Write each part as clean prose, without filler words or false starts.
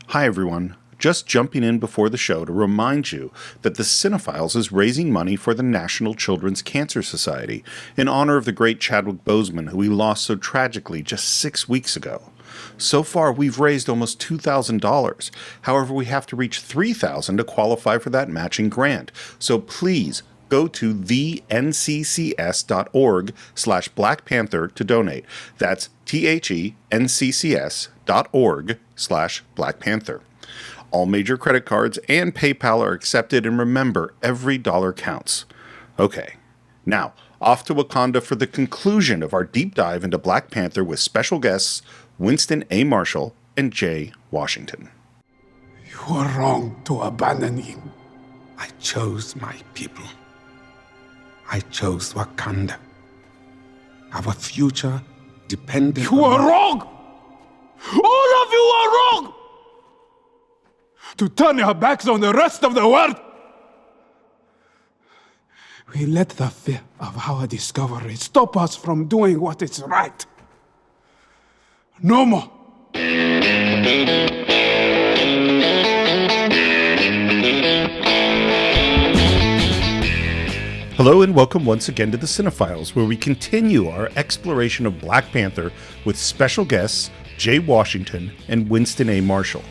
Hi everyone, just jumping in before the show to remind you that the Cine-Files is raising money for the National Children's Cancer Society in honor of the great Chadwick Boseman, who we lost so tragically just 6 weeks ago. So far, we've raised almost $2,000. However, we have to reach $3,000 to qualify for that matching grant. So please go to thenccs.org/Black Panther to donate. That's thenccs.org/Black Panther. All major credit cards and PayPal are accepted, and remember, every dollar counts. Okay, now off to Wakanda for the conclusion of our deep dive into Black Panther with special guests Winston A. Marshall and Jay Washington. You were wrong to abandon him. I chose my people. I chose Wakanda. Our future depended on... You are wrong! All of you are wrong! To turn your backs on the rest of the world! We let the fear of our discovery stop us from doing what is right. No more. Hello and welcome once again to the Cine-Files, where we continue our exploration of Black Panther with special guests Jay Washington and Winston A. Marshall.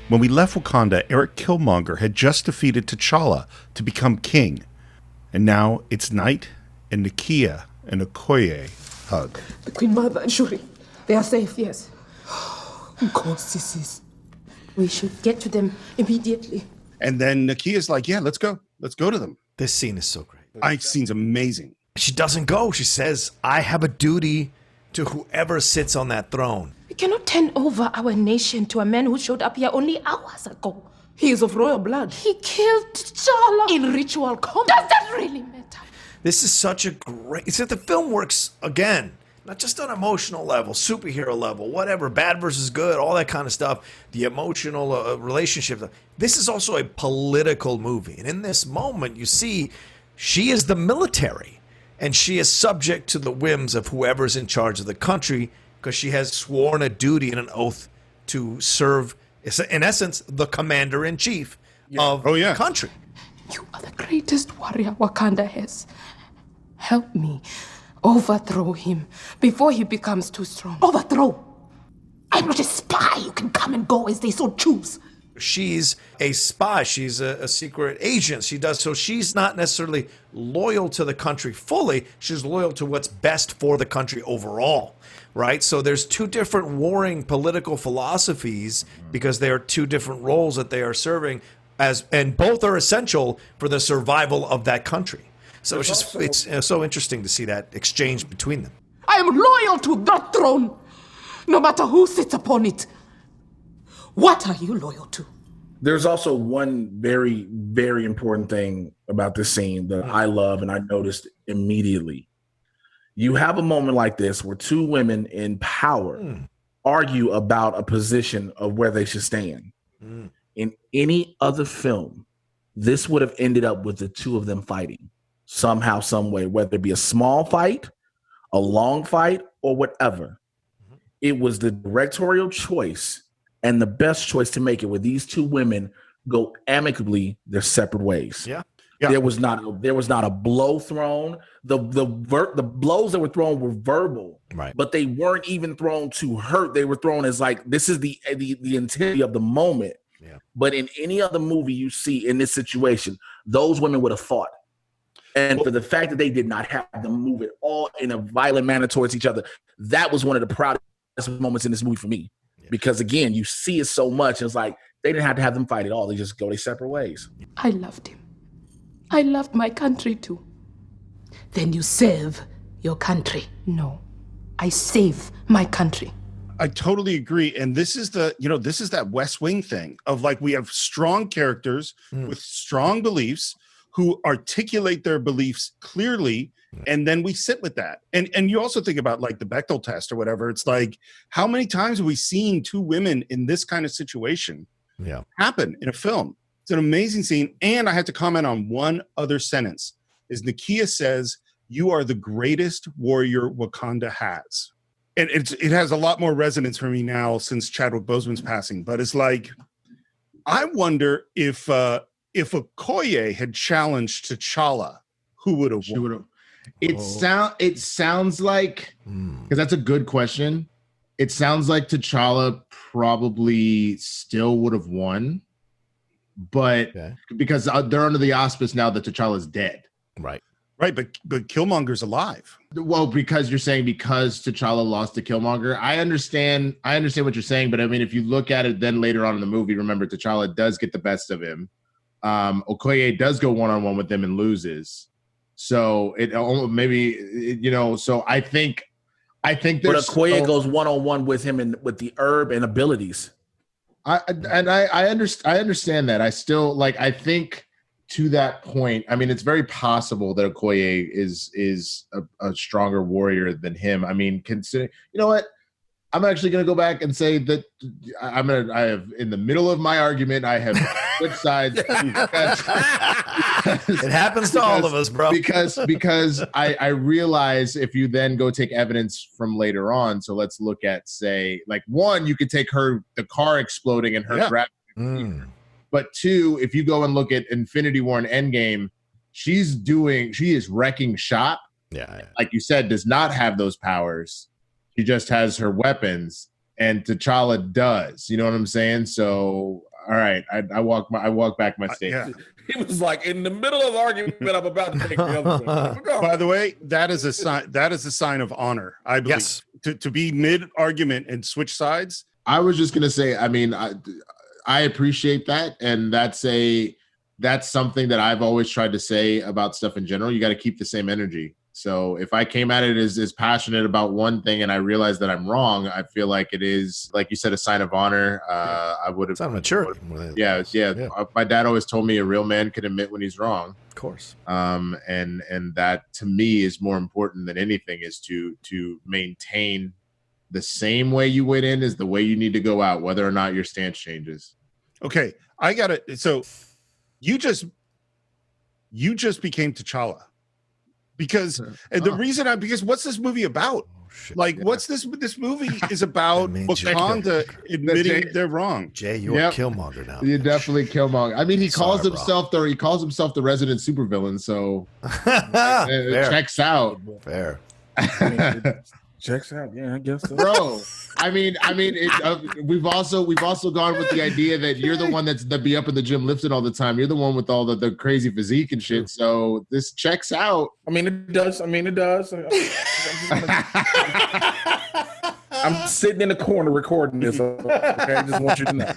When we left Wakanda, Eric Killmonger had just defeated T'Challa to become king. And now it's night, and Nakia and Okoye hug. The Queen Mother and Shuri, they are safe, yes. Of course this is. We should get to them immediately. And then Nakia's like, yeah, let's go. Let's go to them. This scene is so great. This scene's amazing. She doesn't go. She says, I have a duty to whoever sits on that throne. We cannot turn over our nation to a man who showed up here only hours ago. He is of royal blood. He killed T'Challa in ritual combat. Does that really matter? This is such a great... It's that the film works, again, not just on emotional level, superhero level, whatever, bad versus good, all that kind of stuff, the emotional relationship. This is also a political movie. And in this moment, you see she is the military, and she is subject to the whims of whoever's in charge of the country because she has sworn a duty and an oath to serve, in essence, the commander-in-chief of the country. You are the greatest warrior Wakanda has. Help me overthrow him before he becomes too strong. Overthrow! I'm not a spy who can come and go as they so choose. She's a spy. She's a secret agent. She does so. She's not necessarily loyal to the country fully. She's loyal to what's best for the country overall, right? So there's two different warring political philosophies because they are two different roles that they are serving and both are essential for the survival of that country. So it's so interesting to see that exchange between them. I am loyal to that throne, no matter who sits upon it. What are you loyal to? There's also one very, very important thing about this scene that I love and I noticed immediately. You have a moment like this where two women in power argue about a position of where they should stand. In any other film, this would have ended up with the two of them fighting somehow, some way, whether it be a small fight, a long fight, or whatever. It was the directorial choice and the best choice to make it where these two women go amicably their separate ways. Yeah. There was not a blow thrown. The blows that were thrown were verbal, right? But they weren't even thrown to hurt. They were thrown as like, this is the intensity of the moment. Yeah. But in any other movie you see in this situation, those women would have fought. And for the fact that they did not have them move at all in a violent manner towards each other, that was one of the proudest moments in this movie for me. Yeah. Because again, you see it so much. It's like they didn't have to have them fight at all. They just go their separate ways. I loved him. I loved my country too. Then you save your country. No, I save my country. I totally agree. And this is that West Wing thing of like, we have strong characters with strong beliefs who articulate their beliefs clearly, and then we sit with that. And you also think about like the Bechdel test or whatever. It's like, how many times have we seen two women in this kind of situation happen in a film? It's an amazing scene. And I had to comment on one other sentence. Is Nakia says, "You are the greatest warrior Wakanda has." And it has a lot more resonance for me now since Chadwick Boseman's passing. But it's like, I wonder if Okoye had challenged T'Challa, who would have won? It sounds like, because that's a good question. It sounds like T'Challa probably still would have won, but because they're under the auspice now that T'Challa is dead. Right. Right, but Killmonger's alive. Well, because you're saying because T'Challa lost to Killmonger, I understand what you're saying, but I mean, if you look at it then later on in the movie, remember T'Challa does get the best of him. Okoye does go one-on-one with him and loses. So so I think there's. But Okoye goes one-on-one with him and with the herb and abilities. I understand that. I still I think to that point, I mean, it's very possible that Okoye is a stronger warrior than him. I mean, considering, you know what? I'm actually going to go back and say that I have, in the middle of my argument, I have switched sides. It happens to all of us, bro. Because I realize if you then go take evidence from later on, so let's look at, say, one, you could take the car exploding and her grabbing. But two, if you go and look at Infinity War and Endgame, she is wrecking shop. Yeah. Like you said, does not have those powers. She just has her weapons, and T'Challa does. You know what I'm saying? So, all right, I walk back my statement. He was like, in the middle of the argument, I'm about to take the other one. By the way, that is a sign. That is a sign of honor, I believe. Yes. To be mid argument and switch sides. I was just gonna say, I mean, I appreciate that, and that's something that I've always tried to say about stuff in general. You got to keep the same energy. So if I came at it as passionate about one thing and I realize that I'm wrong, I feel like it is, like you said, a sign of honor. I would have. It's not maturity. Yeah. My dad always told me a real man can admit when he's wrong. Of course. And that to me is more important than anything, is to maintain the same way you went in is the way you need to go out, whether or not your stance changes. Okay, I got it. So you just became T'Challa. Because because what's this movie about? What's this movie is about Wakanda admitting they're wrong. Jay, you're Killmonger now. You're definitely Killmonger. I mean, he calls himself the resident supervillain, so it checks out. Fair. Checks out, yeah, I guess so. Bro. I mean, we've also gone with the idea that you're the one that be up in the gym lifting all the time. You're the one with all the crazy physique and shit. So this checks out. I mean, it does. I'm sitting in the corner recording this. Okay, I just want you to know.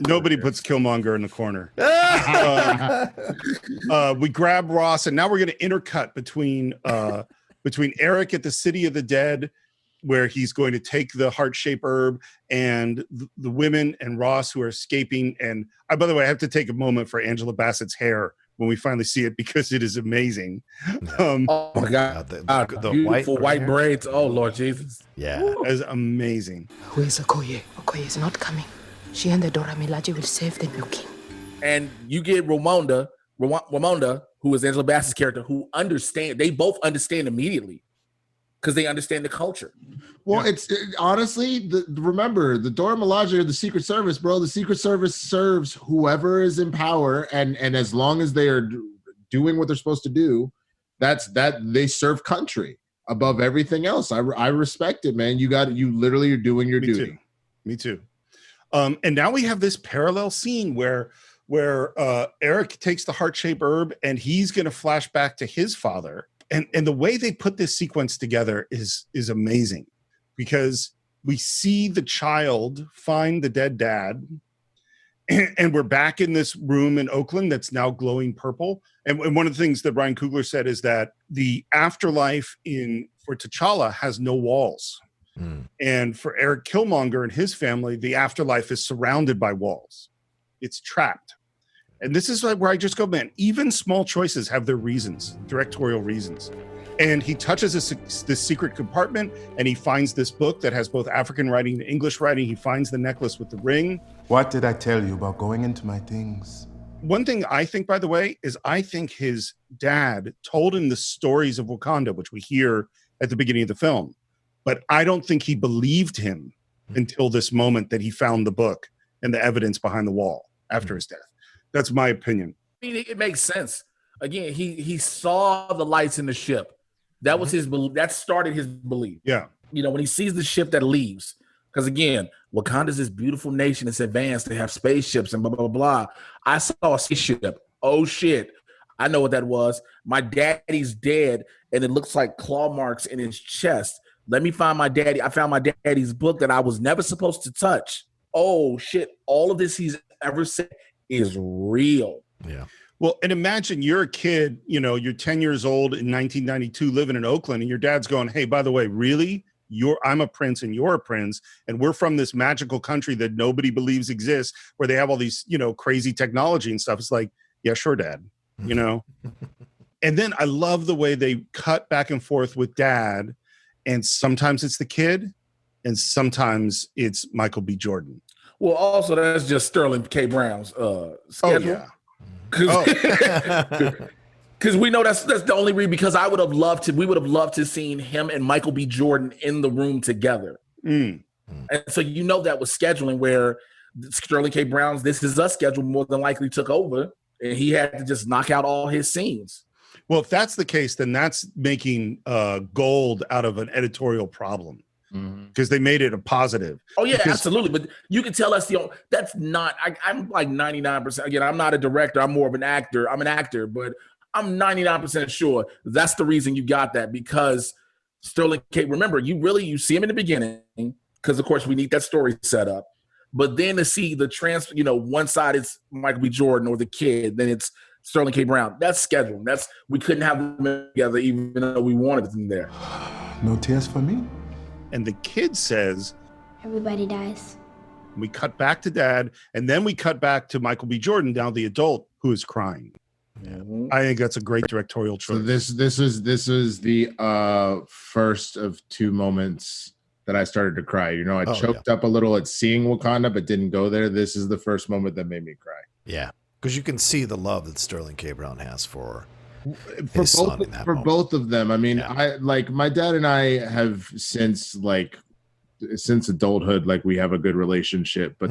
Nobody puts Killmonger in the corner. We grab Ross, and now we're going to intercut between Eric at the City of the Dead, where he's going to take the heart-shaped herb, and the women and Ross who are escaping. And by the way, I have to take a moment for Angela Bassett's hair when we finally see it, because it is amazing. Oh my God, the beautiful white braids. Oh Lord Jesus. Yeah. It's amazing. Who is Okoye? Okoye is not coming. She and the Dora Milaje will save the new king. And you get Ramonda, who is Angela Bassett's character, who they both understand immediately, because they understand the culture. Well, it's honestly, remember, the Dora Milaje are the Secret Service, bro. The Secret Service serves whoever is in power, and as long as they are doing what they're supposed to do, that they serve country above everything else. I respect it, man. You literally are doing your duty. Me too. And now we have this parallel scene where Eric takes the heart-shaped herb, and he's going to flash back to his father. And the way they put this sequence together is amazing, because we see the child find the dead dad, and we're back in this room in Oakland that's now glowing purple. And one of the things that Ryan Coogler said is that the afterlife for T'Challa has no walls. And for Eric Killmonger and his family, the afterlife is surrounded by walls. It's trapped. And this is where I just go, man, even small choices have their reasons, directorial reasons. And he touches this secret compartment, and he finds this book that has both African writing and English writing. He finds the necklace with the ring. What did I tell you about going into my things? One thing I think, by the way, is I think his dad told him the stories of Wakanda, which we hear at the beginning of the film. But I don't think he believed him until this moment that he found the book and the evidence behind the wall after his death. That's my opinion. I mean, it makes sense. Again, he saw the lights in the ship. That was his belief. That started his belief. Yeah. You know, when he sees the ship that leaves, because again, Wakanda's this beautiful nation. It's advanced. They have spaceships and blah, blah, blah. I saw a spaceship. Oh, shit. I know what that was. My daddy's dead, and it looks like claw marks in his chest. Let me find my daddy. I found my daddy's book that I was never supposed to touch. Oh, shit. All of this he's ever said is real. Yeah. Well, and imagine you're a kid, you know, you're 10 years old in 1992 living in Oakland, and your dad's going, hey, by the way, really? I'm a prince and you're a prince, and we're from this magical country that nobody believes exists, where they have all these, you know, crazy technology and stuff. It's like, yeah, sure, Dad, you know? And then I love the way they cut back and forth with Dad, and sometimes it's the kid, and sometimes it's Michael B. Jordan. Well, also, that's just Sterling K. Brown's schedule. Oh, yeah. Because we know that's the only reason, because we would have loved to seen him and Michael B. Jordan in the room together. And so you know that was scheduling, where Sterling K. Brown's This Is Us schedule more than likely took over, and he had to just knock out all his scenes. Well, if that's the case, then that's making gold out of an editorial problem, because they made it a positive. Oh yeah, absolutely. But you can tell that's not. I'm like 99%. Again, I'm not a director. I'm more of an actor. I'm an actor, but I'm 99% sure that's the reason you got that, because Sterling K. Remember, you see him in the beginning, because of course we need that story set up. But then to see the transfer, you know, one side it's Michael B. Jordan or the kid, then it's Sterling K. Brown. That's scheduled. We couldn't have them together, even though we wanted them there. No tears for me? And the kid says, everybody dies. we cut back to Dad, and then we cut back to Michael B. Jordan, now the adult, who is crying. I think that's a great directorial choice. So this was the first of two moments that I started to cry. You know, I choked up a little at seeing Wakanda, but didn't go there. This is the first moment that made me cry. Yeah, because you can see the love that Sterling K. Brown has for both of them. I mean, I like my dad and I have since adulthood, like we have a good relationship, but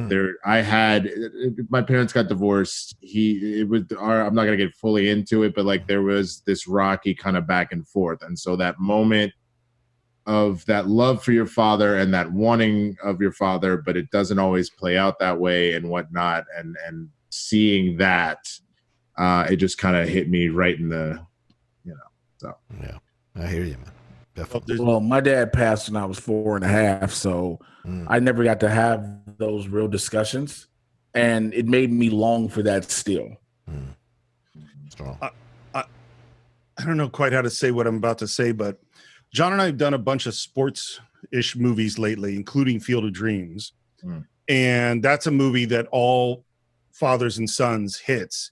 my parents got divorced. I'm not going to get fully into it, but like there was this rocky kind of back and forth. And so that moment of that love for your father and that wanting of your father, but it doesn't always play out that way and whatnot. And seeing that, it just kind of hit me right in the, so. Yeah, I hear you, man. Definitely. Well, my dad passed when I was 4.5, so I never got to have those real discussions, and it made me long for that still. Strong. I don't know quite how to say what I'm about to say, but John and I have done a bunch of sports-ish movies lately, including Field of Dreams, and that's a movie that all fathers and sons hits,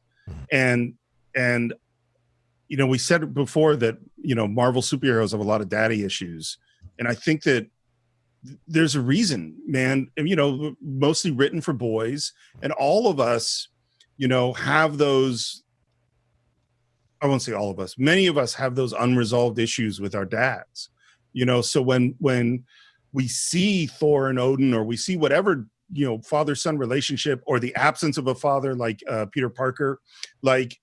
and you know, we said before that, you know, Marvel superheroes have a lot of daddy issues. And I think that there's a reason, man, you know, mostly written for boys. And all of us, you know, have those, I won't say all of us, many of us have those unresolved issues with our dads, you know. So when we see Thor and Odin, or we see whatever, you know, father-son relationship, or the absence of a father like Peter Parker, like,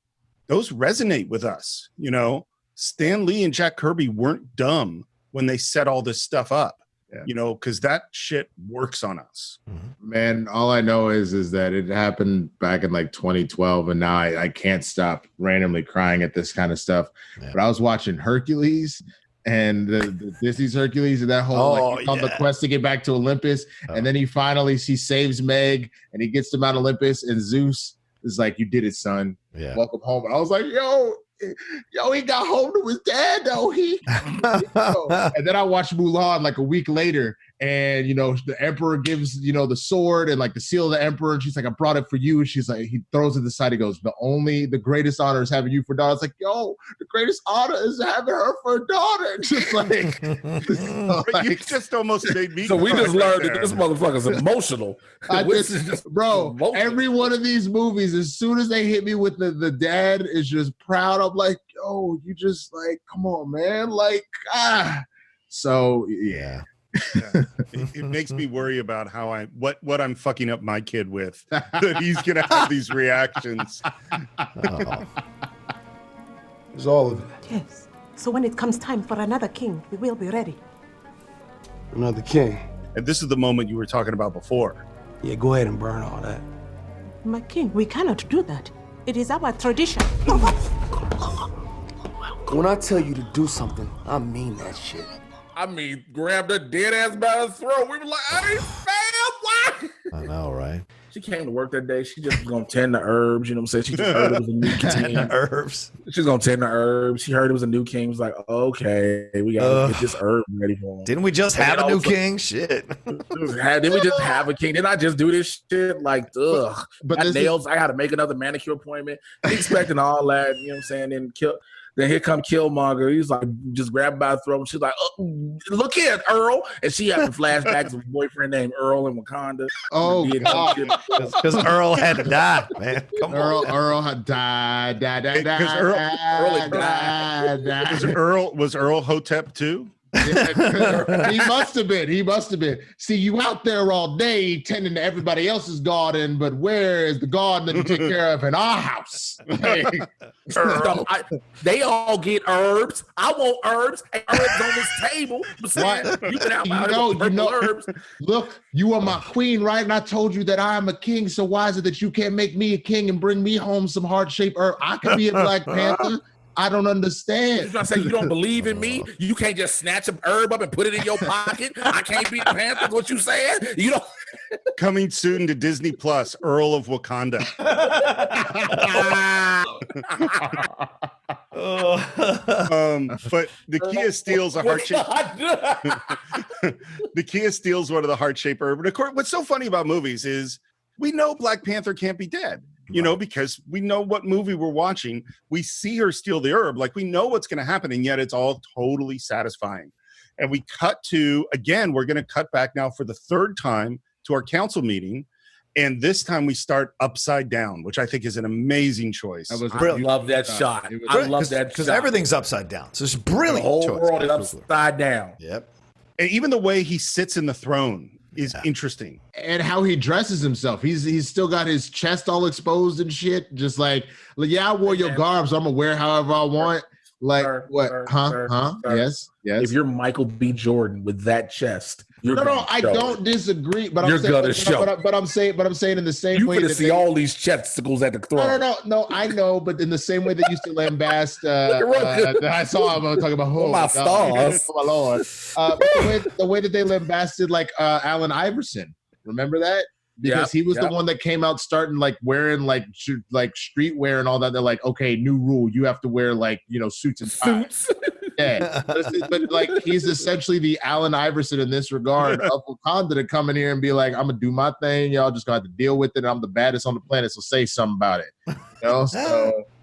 those resonate with us, you know. Stan Lee and Jack Kirby weren't dumb when they set all this stuff up, you know, because that shit works on us. Man, all I know is that it happened back in like 2012, and now I can't stop randomly crying at this kind of stuff. But I was watching Hercules, and the Disney's Hercules, and that whole on the quest to get back to Olympus, and then he saves Meg, and he gets to Mount Olympus, and Zeus is like, you did it, son. Yeah. Welcome home. And I was like, yo, he got home to his dad, though. And then I watched Mulan like a week later, and, you know, the emperor gives, you know, the sword and like the seal of the emperor. And she's like, I brought it for you. And she's like, he throws it to the side. He goes, the greatest honor is having you for daughter. It's like, yo, the greatest honor is having her for a daughter. Just like, you just almost made me. So we just learned that this motherfucker's emotional. Bro, every one of these movies, as soon as they hit me with the dad is just proud, I'm like, yo, you just like, come on, man. Like, So yeah. Yeah. It makes me worry about how what I'm fucking up my kid with, that he's gonna have these reactions. It's all of it. Yes. So when it comes time for another king, we will be ready. Another king. And this is the moment you were talking about before. Yeah, go ahead and burn all that. My king, we cannot do that. It is our tradition. When I tell you to do something, I mean that shit. I mean, grab the dead ass by the throat. We were like, I ain't fam, why? I know, right? She came to work that day. She just was gonna tend the herbs. You know what I'm saying? She just heard it was a new king. Herbs. She's gonna tend the herbs. She heard it was a new king. Was like, okay, we gotta get this herb ready for him. Didn't we just have a new king? Shit. Didn't we just have a king? Didn't I just do this shit? Like, ugh. But nails. I gotta make another manicure appointment. Expecting all that. You know what I'm saying? Then here come Killmonger. He's like, just grab by the throat. And she's like, oh, look here, Earl. And she having flashbacks of a boyfriend named Earl in Wakanda. Oh, God. Because Earl had to die, man. Come on. Earl had died. Was Earl Hotep too? He must have been. See, you out there all day tending to everybody else's garden, but where is the garden that you take care of in our house? They all get herbs. I want herbs. And herbs on this table. You can have herbs. Look, you are my queen, right? And I told you that I am a king. So why is it that you can't make me a king and bring me home some heart-shaped herb? I could be a Black Panther. I don't understand. You're trying to say you don't believe in me? You can't just snatch an herb up and put it in your pocket? I can't be the Panther? What you saying? You don't. Coming soon to Disney Plus, Earl of Wakanda. But the Kia steals a heart-shaped. The Kia steals one of the heart-shaped herb. And of course, what's so funny about movies is we know Black Panther can't be dead. You know, because we know what movie we're watching. We see her steal the herb. Like, we know what's going to happen, and yet it's all totally satisfying. And we cut to, again, we're going to cut back now for the third time to our council meeting. And this time we start upside down, which I think is an amazing choice. I love that shot. I love that shot. Because everything's upside down. So it's brilliant. The whole choice. world is upside down. Yep. And even the way he sits in the throne is interesting. And how he dresses himself. He's still got his chest all exposed and shit. Just like I wore your garb, so I'm gonna wear however I want. Like, what? Sir. Yes. If you're Michael B. Jordan with that chest, I don't disagree. But I'm saying in the same way that see all these chesticles at the throne. No, I know, but in the same way that used to lambast. I saw him talking about my stars, my lord. The way that they lambasted like Allen Iverson. Remember that? Because he was the one that came out starting like wearing like streetwear and all that. They're like, okay, new rule, you have to wear like, suits and ties. Yeah, but like he's essentially the Allen Iverson in this regard of Wakanda to come in here and be like, I'm gonna do my thing, y'all just gonna have to deal with it. I'm the baddest on the planet, so say something about it. So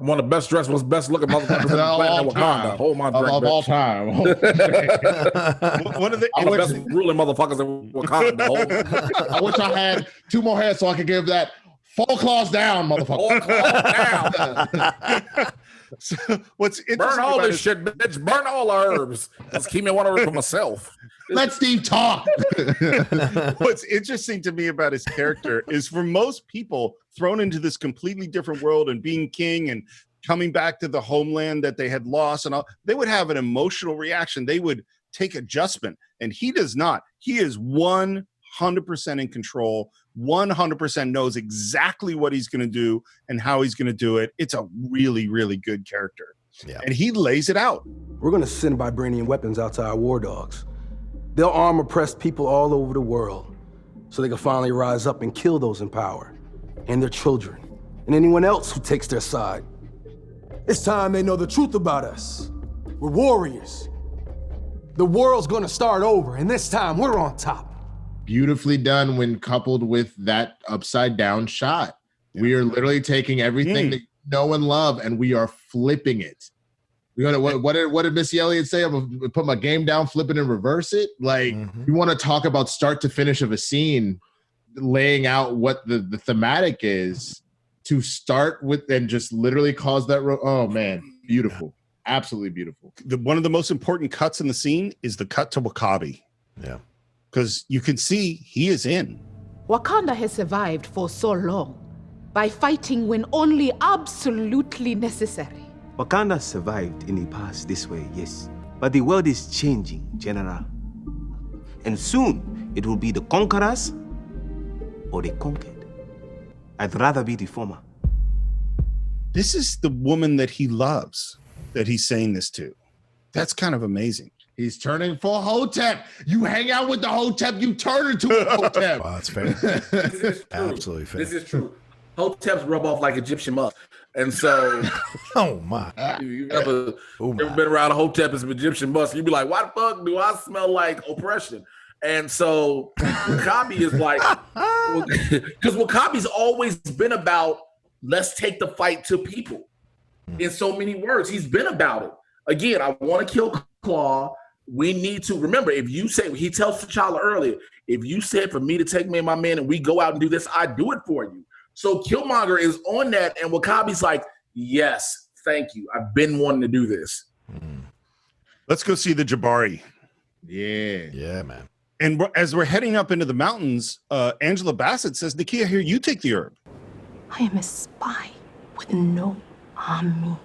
I'm one of the best dressed, best looking motherfuckers on the planet. Wakanda. Hold my drink, of all time. One of the best ruling motherfuckers in Wakanda. I wish I had 2 more heads so I could give that 4 claws down, motherfucker. 4 claws down. So what's interesting? Burn all this shit, bitch. Burn all the herbs. Just keep me one herb for myself. Let Steve talk. What's interesting to me about his character is, for most people thrown into this completely different world and being king and coming back to the homeland that they had lost and all, they would have an emotional reaction. They would take adjustment, and he does not. He is 100% in control, 100% knows exactly what he's going to do and how he's going to do it. It's a really, really good character. Yeah. And he lays it out. We're going to send vibranium weapons out to our war dogs. They'll arm oppressed people all over the world so they can finally rise up and kill those in power and their children and anyone else who takes their side. It's time they know the truth about us. We're warriors. The world's going to start over, and this time we're on top. Beautifully done when coupled with that upside down shot. Yeah. We are literally taking everything that you know and love, and we are flipping it. What did Missy Elliott say? I'm gonna put my game down, flip it, and reverse it. Like, you want to talk about start to finish of a scene, laying out what the thematic is to start with, and just literally cause that. Oh man, beautiful, absolutely beautiful. One of the most important cuts in the scene is the cut to Wakabi. Yeah. because you can see he is in. Wakanda has survived for so long by fighting when only absolutely necessary. Wakanda survived in the past this way, yes. But the world is changing, General. And soon, it will be the conquerors or the conquered. I'd rather be the former. This is the woman that he loves that he's saying this to. That's kind of amazing. He's turning for Hotep. You hang out with the Hotep, you turn into a Hotep. Wow, that's fair. This is true. Absolutely fair. This is true. Hoteps rub off like Egyptian musk. And so, oh my. You ever been around a Hotep and some Egyptian musk, you'd be like, why the fuck do I smell like oppression? And so Wakabi is like, because Wakabi's always been about, let's take the fight to people. In so many words, he's been about it. Again, I want to kill Claw. We need to remember, if you say, he tells T'Challa earlier, if you said for me to take me and my man and we go out and do this, I do it for you. So Killmonger is on that, and Wakabi's like, yes, thank you. I've been wanting to do this. Let's go see the Jabari. Yeah, man. And as we're heading up into the mountains, Angela Bassett says, Nakia, here, you take the herb. I am a spy with no army.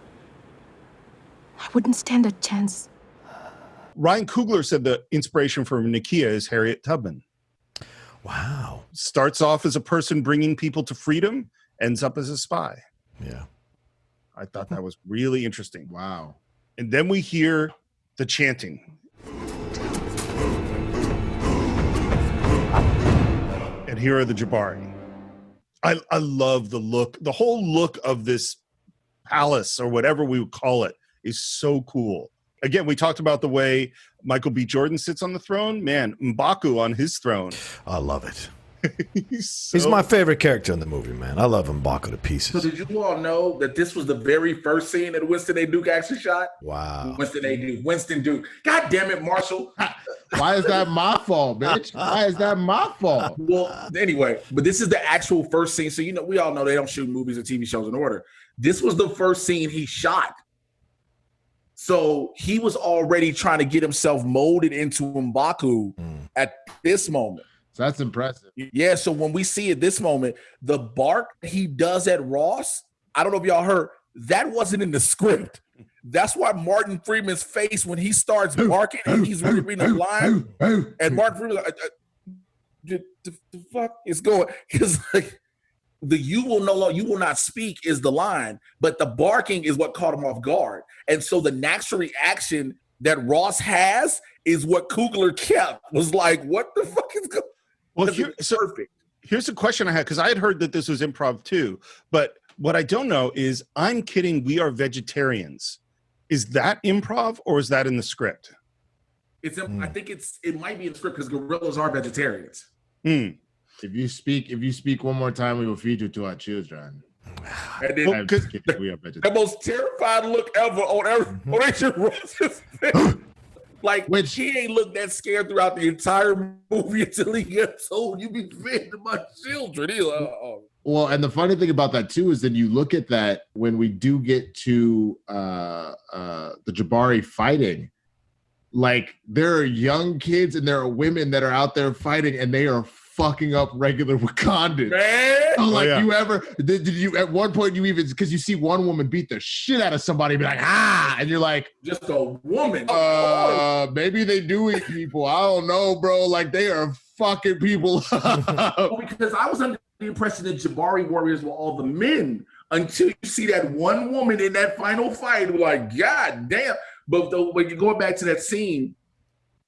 I wouldn't stand a chance. Ryan Coogler said the inspiration for Nakia is Harriet Tubman. Wow. Starts off as a person bringing people to freedom, ends up as a spy. Yeah. I thought that was really interesting. Wow. And then we hear the chanting. And here are the Jabari. I love the look. The whole look of this palace, or whatever we would call it, is so cool. Again, we talked about the way Michael B. Jordan sits on the throne. Man, M'Baku on his throne. I love it. He's my favorite character in the movie, man. I love M'Baku to pieces. So did you all know that this was the very first scene that Winston A. Duke actually shot? Wow. Winston Duke. God damn it, Marshall. Why is that my fault, bitch? Why is that my fault? Well, anyway, but this is the actual first scene. So, we all know they don't shoot movies or TV shows in order. This was the first scene he shot. So he was already trying to get himself molded into M'Baku at this moment. So that's impressive. Yeah, so when we see at this moment, the bark he does at Ross, I don't know if y'all heard, that wasn't in the script. That's why Martin Freeman's face when he starts barking and he's really reading a line, and Martin Freeman's like, the fuck is going? Because like the you will not speak is the line, but the barking is what caught him off guard. And so the natural reaction that Ross has is what Coogler kept. Was like, what the fuck is going? Well, perfect. Here's a question I had, because I had heard that this was improv too, but what I don't know is, I'm kidding, we are vegetarians. Is that improv or is that in the script? I think it might be in the script because gorillas are vegetarians. If you speak one more time, we will feed you to our children. And then the most terrified look ever on Richard Ross's face. Like, he ain't looked that scared throughout the entire movie until he gets told, you be fed to my children. He's like, oh. Well, and the funny thing about that too is then you look at that when we do get to the Jabari fighting, like there are young kids and there are women that are out there fighting and they are fucking up regular Wakandans. So like, you ever did you at one point you even, because you see one woman beat the shit out of somebody and be like, and you're like, just a woman. Maybe they do eat people. I don't know, bro. Like they are fucking people up. Well, because I was under the impression that Jabari warriors were all the men until you see that one woman in that final fight. We're like, God damn. But when you're going back to that scene,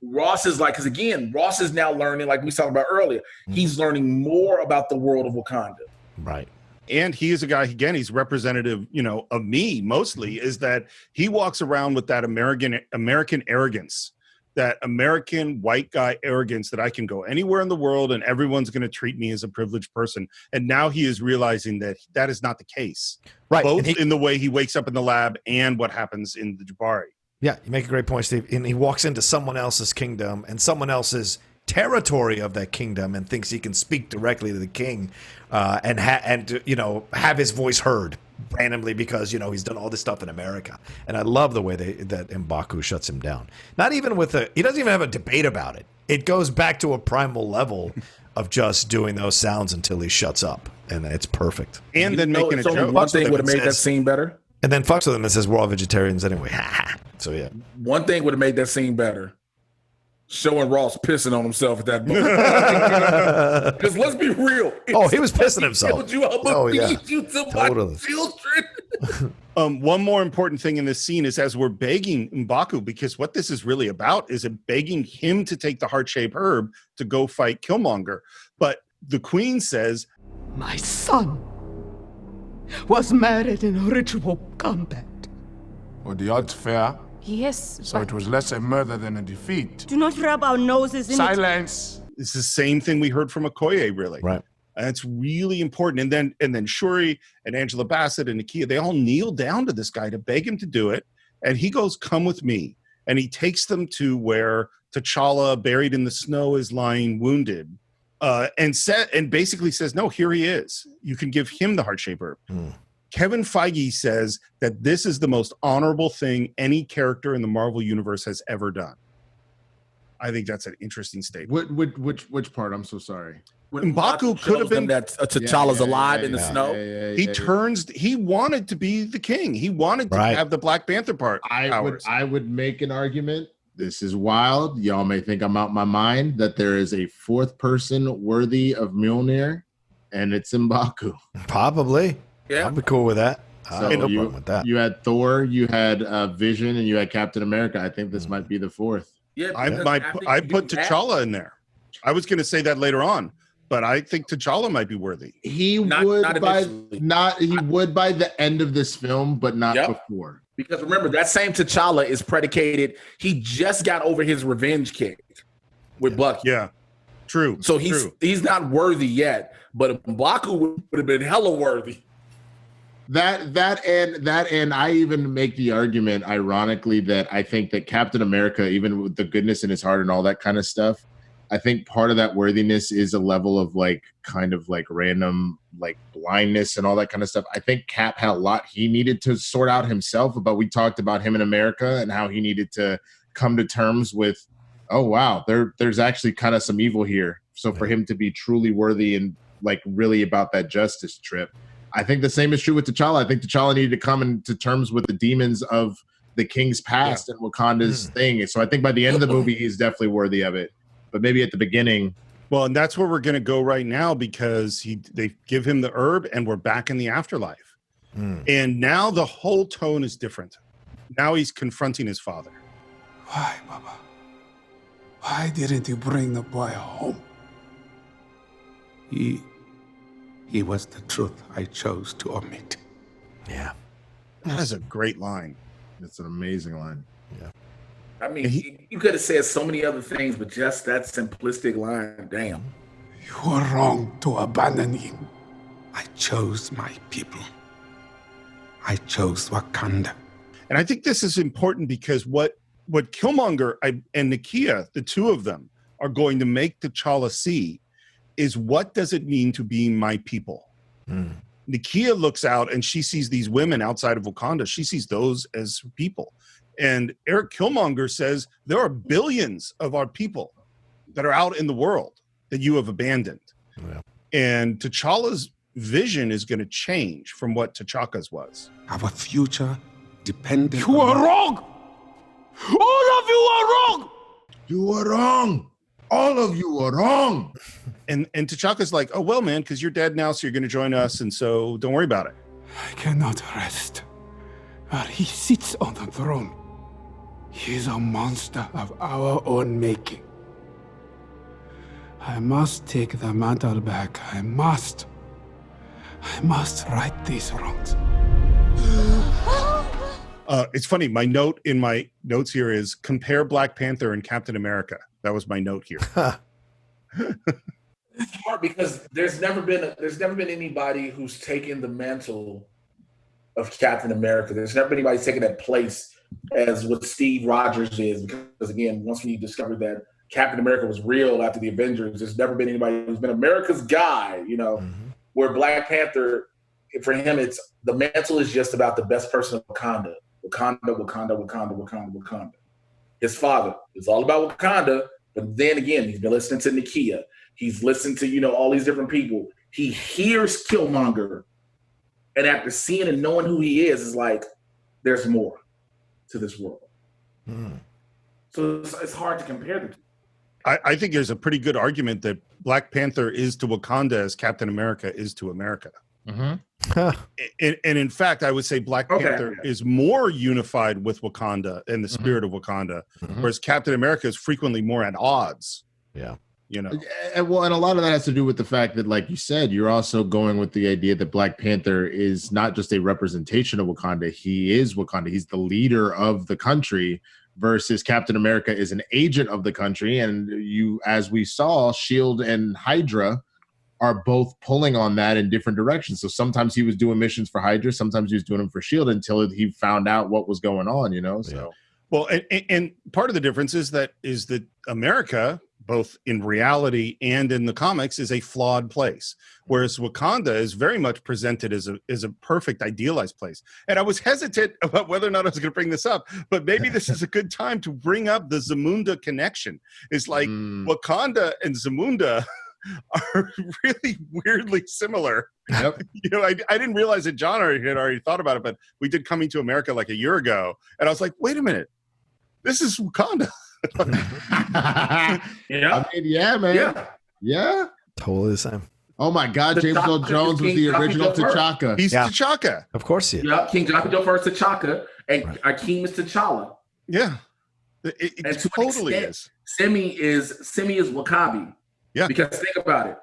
Ross is like, because again, Ross is now learning, like we talked about earlier, he's learning more about the world of Wakanda. Right. And he is a guy, again, he's representative, of me mostly, is that he walks around with that American arrogance, that American white guy arrogance that I can go anywhere in the world and everyone's going to treat me as a privileged person. And now he is realizing that that is not the case. Right. Both in the way he wakes up in the lab and what happens in the Jabari. Yeah, you make a great point, Steve. And he walks into someone else's kingdom and someone else's territory of that kingdom and thinks he can speak directly to the king and have his voice heard. randomly because, you know, he's done all this stuff in America. And I love the way that M'Baku shuts him down. Not even he doesn't even have a debate about it. It goes back to a primal level of just doing those sounds until he shuts up. And it's perfect. And then making a joke. One thing would have made that scene better. And then fucks with him and says, we're all vegetarians anyway. So, yeah. One thing would have made that scene better. Showing Ross pissing on himself at that moment. Because let's be real. Oh, he was pissing himself. Children. One more important thing in this scene is as we're begging M'Baku, because what this is really about is begging him to take the heart-shaped herb to go fight Killmonger. But the queen says, My son was murdered in ritual combat. Were the odds fair? Yes, So it was less a murder than a defeat. Do not rub our noses in Silence. it's the same thing we heard from Okoye, really. Right. And it's really important. And then Shuri and Angela Bassett and Nakia, they all kneel down to this guy to beg him to do it. And he goes, come with me. And he takes them to where T'Challa, buried in the snow, is lying wounded. And basically says, no, here he is. You can give him the heart-shaped herb. Kevin Feige says that this is the most honorable thing any character in the Marvel Universe has ever done. I think that's an interesting statement. Which part? I'm so sorry. M'Baku could have been that T'Challa's alive in the snow. He wanted to be the king. He wanted to have the Black Panther part. I would make an argument. This is wild. Y'all may think I'm out my mind, that there is a fourth person worthy of Mjolnir, and it's M'Baku. Probably. Yeah. I'd be cool with that. So no problem with that. You had Thor, you had Vision, and you had Captain America. I think this might be the fourth. Yeah, I put T'Challa in there. I was going to say that later on, but I think T'Challa might be worthy. He would by the end of this film, but not before. Because remember, that same T'Challa is predicated. He just got over his revenge kick with Bucky. Yeah, true. So he's not worthy yet, but M'Baku would have been hella worthy. That and I even make the argument, ironically, that I think that Captain America, even with the goodness in his heart and all that kind of stuff, I think part of that worthiness is a level of kind of random blindness and all that kind of stuff. I think Cap had a lot he needed to sort out himself, but we talked about him in America and how he needed to come to terms with, oh wow, there's actually kind of some evil here. So for him to be truly worthy and really about that justice trip, I think the same is true with T'Challa. I think T'Challa needed to come to terms with the demons of the king's past and Wakanda's thing. So I think by the end of the movie, he's definitely worthy of it. But maybe at the beginning. Well, and that's where we're going to go right now, because they give him the herb and we're back in the afterlife. And now the whole tone is different. Now he's confronting his father. Why, Baba? Why didn't you bring the boy home? He was the truth I chose to omit. Yeah. That is a great line. It's an amazing line. Yeah. I mean, you could have said so many other things, but just that simplistic line, damn. You were wrong to abandon him. I chose my people. I chose Wakanda. And I think this is important because what Killmonger and Nakia, the two of them, are going to make T'Challa see is, what does it mean to be my people? Nakia looks out and she sees these women outside of Wakanda. She sees those as people. And Eric Killmonger says there are billions of our people that are out in the world that you have abandoned. Yeah. And T'Challa's vision is going to change from what T'Chaka's was. Our future depended. You are wrong! All of you are wrong! You are wrong! All of you are wrong! And T'Chaka's like, oh, well, man, because you're dead now, so you're going to join us, and so don't worry about it. I cannot rest while he sits on the throne. He is a monster of our own making. I must take the mantle back. I must right these wrongs. It's funny. My note in my notes here is compare Black Panther and Captain America. That was my note here. It's hard because there's never been anybody who's taken the mantle of Captain America. There's never been anybody taking that place as what Steve Rogers is, because again, once we discovered that Captain America was real after the Avengers, there's never been anybody who's been America's guy, where Black Panther for him, it's the mantle is just about the best person of Wakanda. Wakanda. His father. It's all about Wakanda, but then again, he's been listening to Nakia. He's listened to, all these different people. He hears Killmonger, and after seeing and knowing who he is like, there's more to this world. So it's hard to compare the two. I think there's a pretty good argument that Black Panther is to Wakanda as Captain America is to America. And in fact, I would say Black Panther is more unified with Wakanda and the spirit of Wakanda, whereas Captain America is frequently more at odds. Yeah. And well, and a lot of that has to do with the fact that, like you said, you're also going with the idea that Black Panther is not just a representation of Wakanda. He is Wakanda. He's the leader of the country, versus Captain America is an agent of the country. And as we saw, SHIELD and Hydra are both pulling on that in different directions. So sometimes he was doing missions for Hydra, sometimes he was doing them for SHIELD until he found out what was going on, So. Yeah. Well, and part of the difference is that America, both in reality and in the comics, is a flawed place, whereas Wakanda is very much presented as a perfect, idealized place. And I was hesitant about whether or not I was going to bring this up, but maybe this is a good time to bring up the Zamunda connection. It's like Wakanda and Zamunda are really weirdly similar. Yep. I didn't realize that John had already thought about it, but we did Coming to America like a year ago, and I was like, wait a minute, this is Wakanda. Yeah. Yeah, man. Yeah. Totally the same. Oh my God, James Earl Jones was the original T'Chaka. He's T'Chaka. Of course he is. Yeah, King Joffrey Joffrey is T'Chaka, and Akeem is T'Challa. Yeah. It totally is. Semi is Wakabi. Yeah. Because think about it.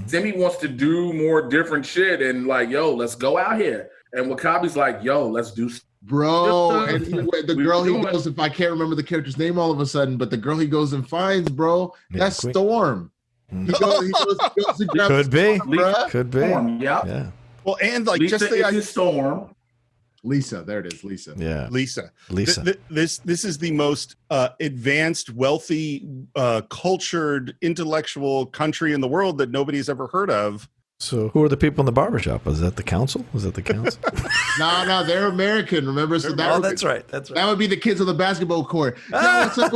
Semi wants to do more different shit and like, yo, let's go out here. And Wakabi's like, yo, let's do bro. And the girl he goes, if I can't remember the character's name all of a sudden, but the girl he goes and finds, bro, that's Storm. He goes to grab Could be. Storm, Could be. Yeah. Well, and like Lisa just the is Storm. Lisa, there it is, Lisa. Yeah. Lisa. Lisa. This is the most advanced, wealthy, cultured, intellectual country in the world that nobody's ever heard of. So who are the people in the barbershop? Was that the council? No, they're American. Remember? So that's right. That's right. That would be the kids on the basketball court. No, it's a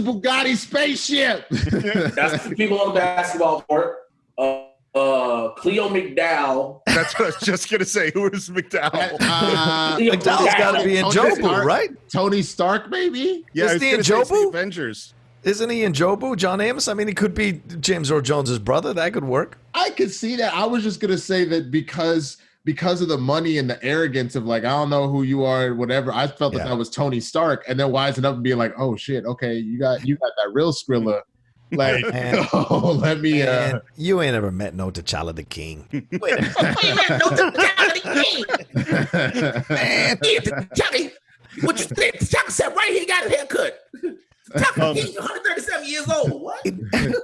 Bugatti spaceship. That's the people on the basketball court. Cleo McDowell. That's what I was just gonna say. Who is McDowell? McDowell's got to be in Jobu, right? Tony Stark, maybe. Yeah, Isn't he in Jobu? Avengers. Isn't he in Jobu? John Amos. I mean, he could be James Earl Jones's brother. That could work. I could see that. I was just gonna say that because of the money and the arrogance of like, I don't know who you are, whatever. I felt that was Tony Stark, and then wising up and being like, oh shit, okay, you got that real Skrilla. Like, let me. You ain't ever met no T'Challa the King. Wait a minute. You ain't met no T'Challa the King. Man, T'Challa, what you think? T'Challa sat right here, got his haircut. T'Challa King, 137 years old. What?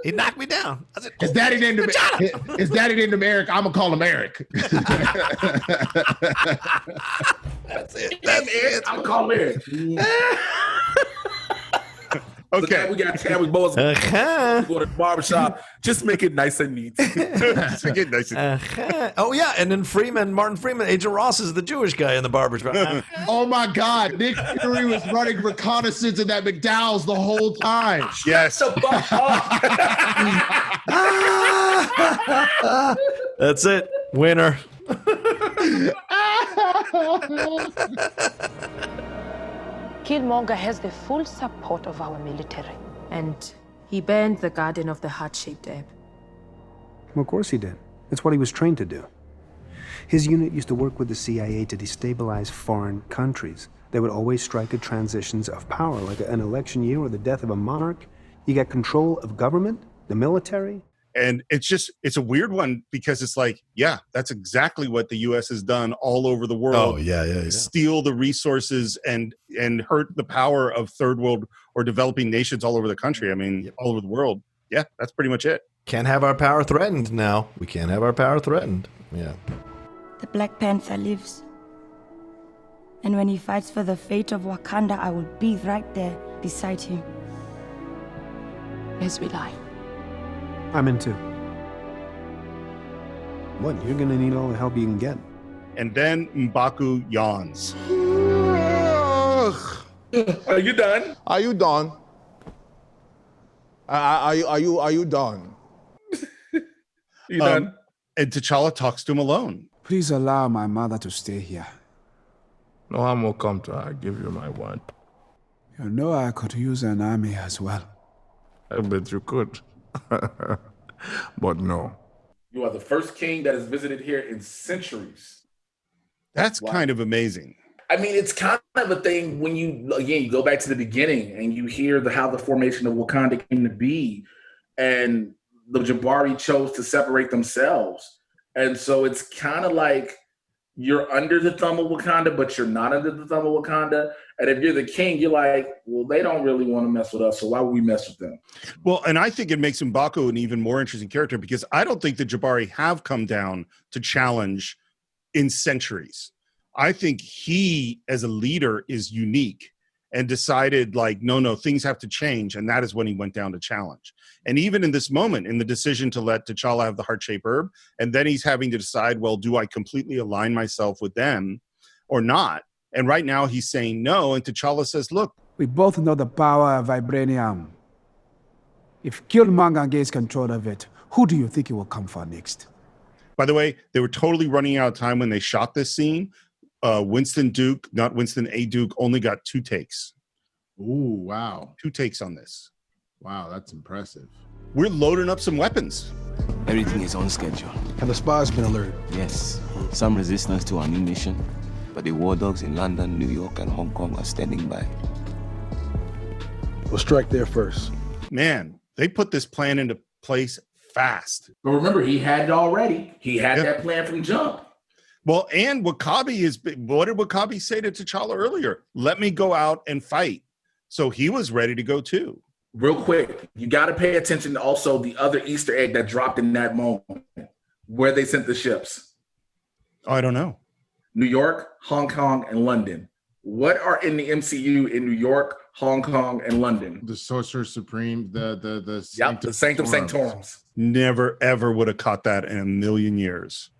He knocked me down. I said, his daddy named him Eric. I'm gonna call him Eric. That's it. I'm gonna call him Eric. Okay, so we got Chadwick Boseman. Go to the barbershop. Just make it nice and neat. Just make it nice and Oh yeah, and then Martin Freeman, Agent Ross is the Jewish guy in the barbershop. Oh my God, Nick Fury was running reconnaissance in that McDowell's the whole time. Yes. That's it. Winner. Killmonger has the full support of our military. And he banned the Garden of the Heart-Shaped Herb. Well, of course he did. That's what he was trained to do. His unit used to work with the CIA to destabilize foreign countries. They would always strike at transitions of power, like an election year or the death of a monarch. You got control of government, the military. And it's a weird one because it's like, yeah, that's exactly what the U.S. has done all over the world. Oh, yeah. Steal the resources and hurt the power of third world or developing nations all over the country. I mean, all over the world. Yeah, that's pretty much it. Can't have our power threatened now. We can't have our power threatened. Yeah. The Black Panther lives. And when he fights for the fate of Wakanda, I will be right there beside him. As will I. I'm in too. What, you're gonna need all the help you can get. And then M'Baku yawns. Are you done? Are you done? Are you done? You done? And T'Challa talks to him alone. Please allow my mother to stay here. No harm will come to her. I give you my word. You know I could use an army as well. I bet you could. But no. You are the first king that has visited here in centuries. That's kind of amazing. I mean, it's kind of a thing when you go back to the beginning and you hear how the formation of Wakanda came to be, and the Jabari chose to separate themselves. And so it's kind of like you're under the thumb of Wakanda, but you're not under the thumb of Wakanda. And if you're the king, you're like, well, they don't really want to mess with us, so why would we mess with them? Well, and I think it makes M'Baku an even more interesting character because I don't think the Jabari have come down to challenge in centuries. I think he, as a leader, is unique and decided, like, no, things have to change. And that is when he went down to challenge. And even in this moment, in the decision to let T'Challa have the heart-shaped herb, and then he's having to decide, well, do I completely align myself with them or not? And right now he's saying no. And T'Challa says, look. We both know the power of vibranium. If Killmonger gains control of it, who do you think it will come for next? By the way, they were totally running out of time when they shot this scene. Winston Duke, not Winston A. Duke, only got 2 takes. Ooh, wow. 2 takes on this. Wow, that's impressive. We're loading up some weapons. Everything is on schedule. Have the spies been alerted? Yes. Some resistance to our new mission, but the war dogs in London, New York, and Hong Kong are standing by. We'll strike there first. Man, they put this plan into place fast. But remember, he had it already. He had that plan from jump. Well, and what did Wakabi say to T'Challa earlier? Let me go out and fight. So he was ready to go too. Real quick, you got to pay attention to also the other Easter egg that dropped in that moment, where they sent the ships. Oh, I don't know. New York, Hong Kong, and London. What are in the MCU in New York, Hong Kong, and London? The Sorcerer Supreme, the Sanctum Sanctorums. Never, ever would have caught that in a million years.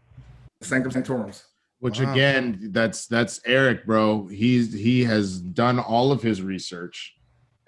Sanctum Sanctorums. Which again, that's Eric, bro. He has done all of his research,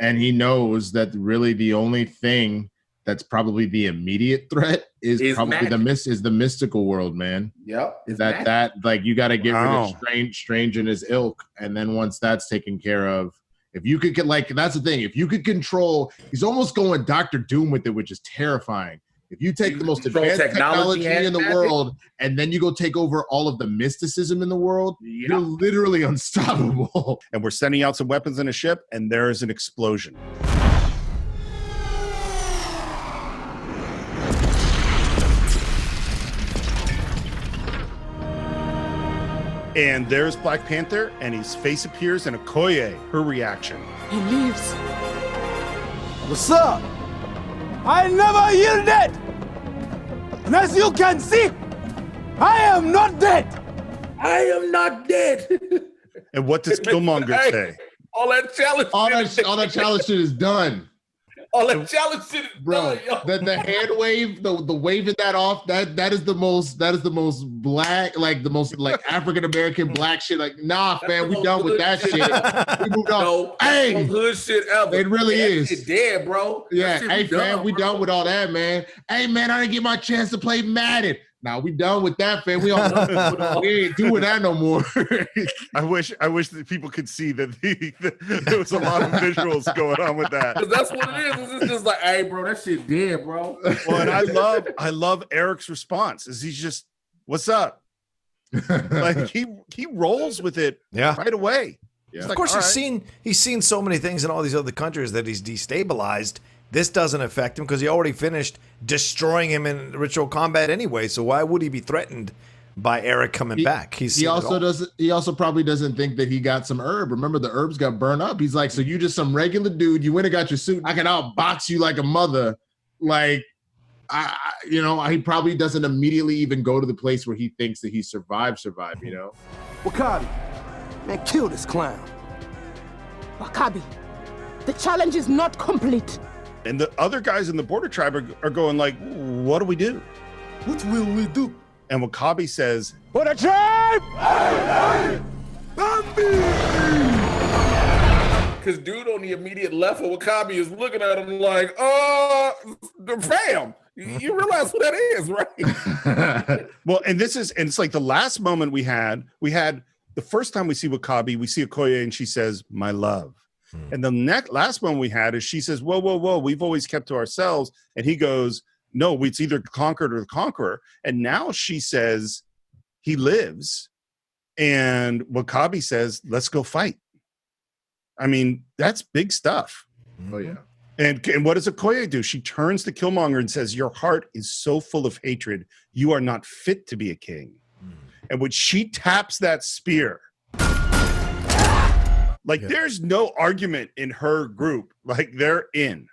and he knows that really the only thing that's probably the immediate threat is probably the mystical world, man. Yep. That like you got to get rid of Strange and his ilk, and then once that's taken care of, if you could get that's the thing. If you could control, he's almost going Dr. Doom with it, which is terrifying. If you take the most advanced technology in the world and then you go take over all of the mysticism in the world, you're literally unstoppable. And we're sending out some weapons in a ship, and there's an explosion. And there's Black Panther, and his face appears, and Okoye, her reaction. He leaves. What's up? I never yielded! And as you can see, I am not dead! I am not dead! And what does Killmonger say? All that challenge shit is done. All that challenge shit is bro, done. The hand wave, the waving that off, that is the most black, like the most like African American black shit. Like, nah, fam, we done with that shit. We moved on. No, hey, hood shit ever. It really is. Shit dead, bro. Yeah, hey, fam, we done with all that, man. Hey, man, I didn't get my chance to play Madden. Now we done with that, fam. We ain't doing that no more. I wish that people could see that there was a lot of visuals going on with that. That's what it is. It's just like, hey, bro, that shit dead, bro. Well, and I love Eric's response. Is he's just, what's up? Like he rolls with it right away. Yeah. Of course, he's seen so many things in all these other countries that he's destabilized. This doesn't affect him because he already finished destroying him in ritual combat anyway. So why would he be threatened by Eric coming back? He also probably doesn't think that he got some herb. Remember, the herbs got burned up. He's like, so you just some regular dude. You went and got your suit. I can outbox you like a mother. Like, he probably doesn't immediately even go to the place where he thinks that he survived. You know, Wakabi, man, kill this clown. Wakabi, the challenge is not complete. And the other guys in the border tribe are going like, what do we do? What will we do? And Wakabi says, For the tribe! Because dude on the immediate left of Wakabi is looking at him like, fam, you realize who that is, right? Well, and it's like the last moment we had the first time we see Wakabi, we see Okoye and she says, my love. And the last one we had is she says, whoa, we've always kept to ourselves. And he goes, no, it's either conquered or the conqueror. And now she says, he lives. And Wakabi says, let's go fight. I mean, that's big stuff. Oh, yeah. And what does Okoye do? She turns to Killmonger and says, your heart is so full of hatred. You are not fit to be a king. And when she taps that spear, like there's no argument in her group. Like they're in.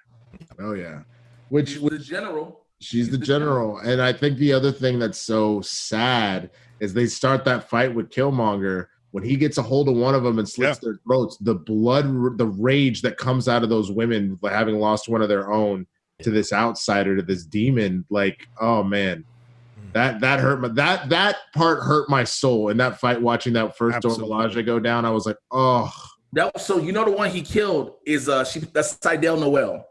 Oh, yeah. Which the general. She's the general. And I think the other thing that's so sad is they start that fight with Killmonger. When he gets a hold of one of them and slits their throats, the blood, the rage that comes out of those women having lost one of their own to this outsider, to this demon, like, oh man, that hurt that part hurt my soul in that fight. Watching that first Dormilaje go down, I was like, oh. So you know the one he killed is that's Sydel Noel.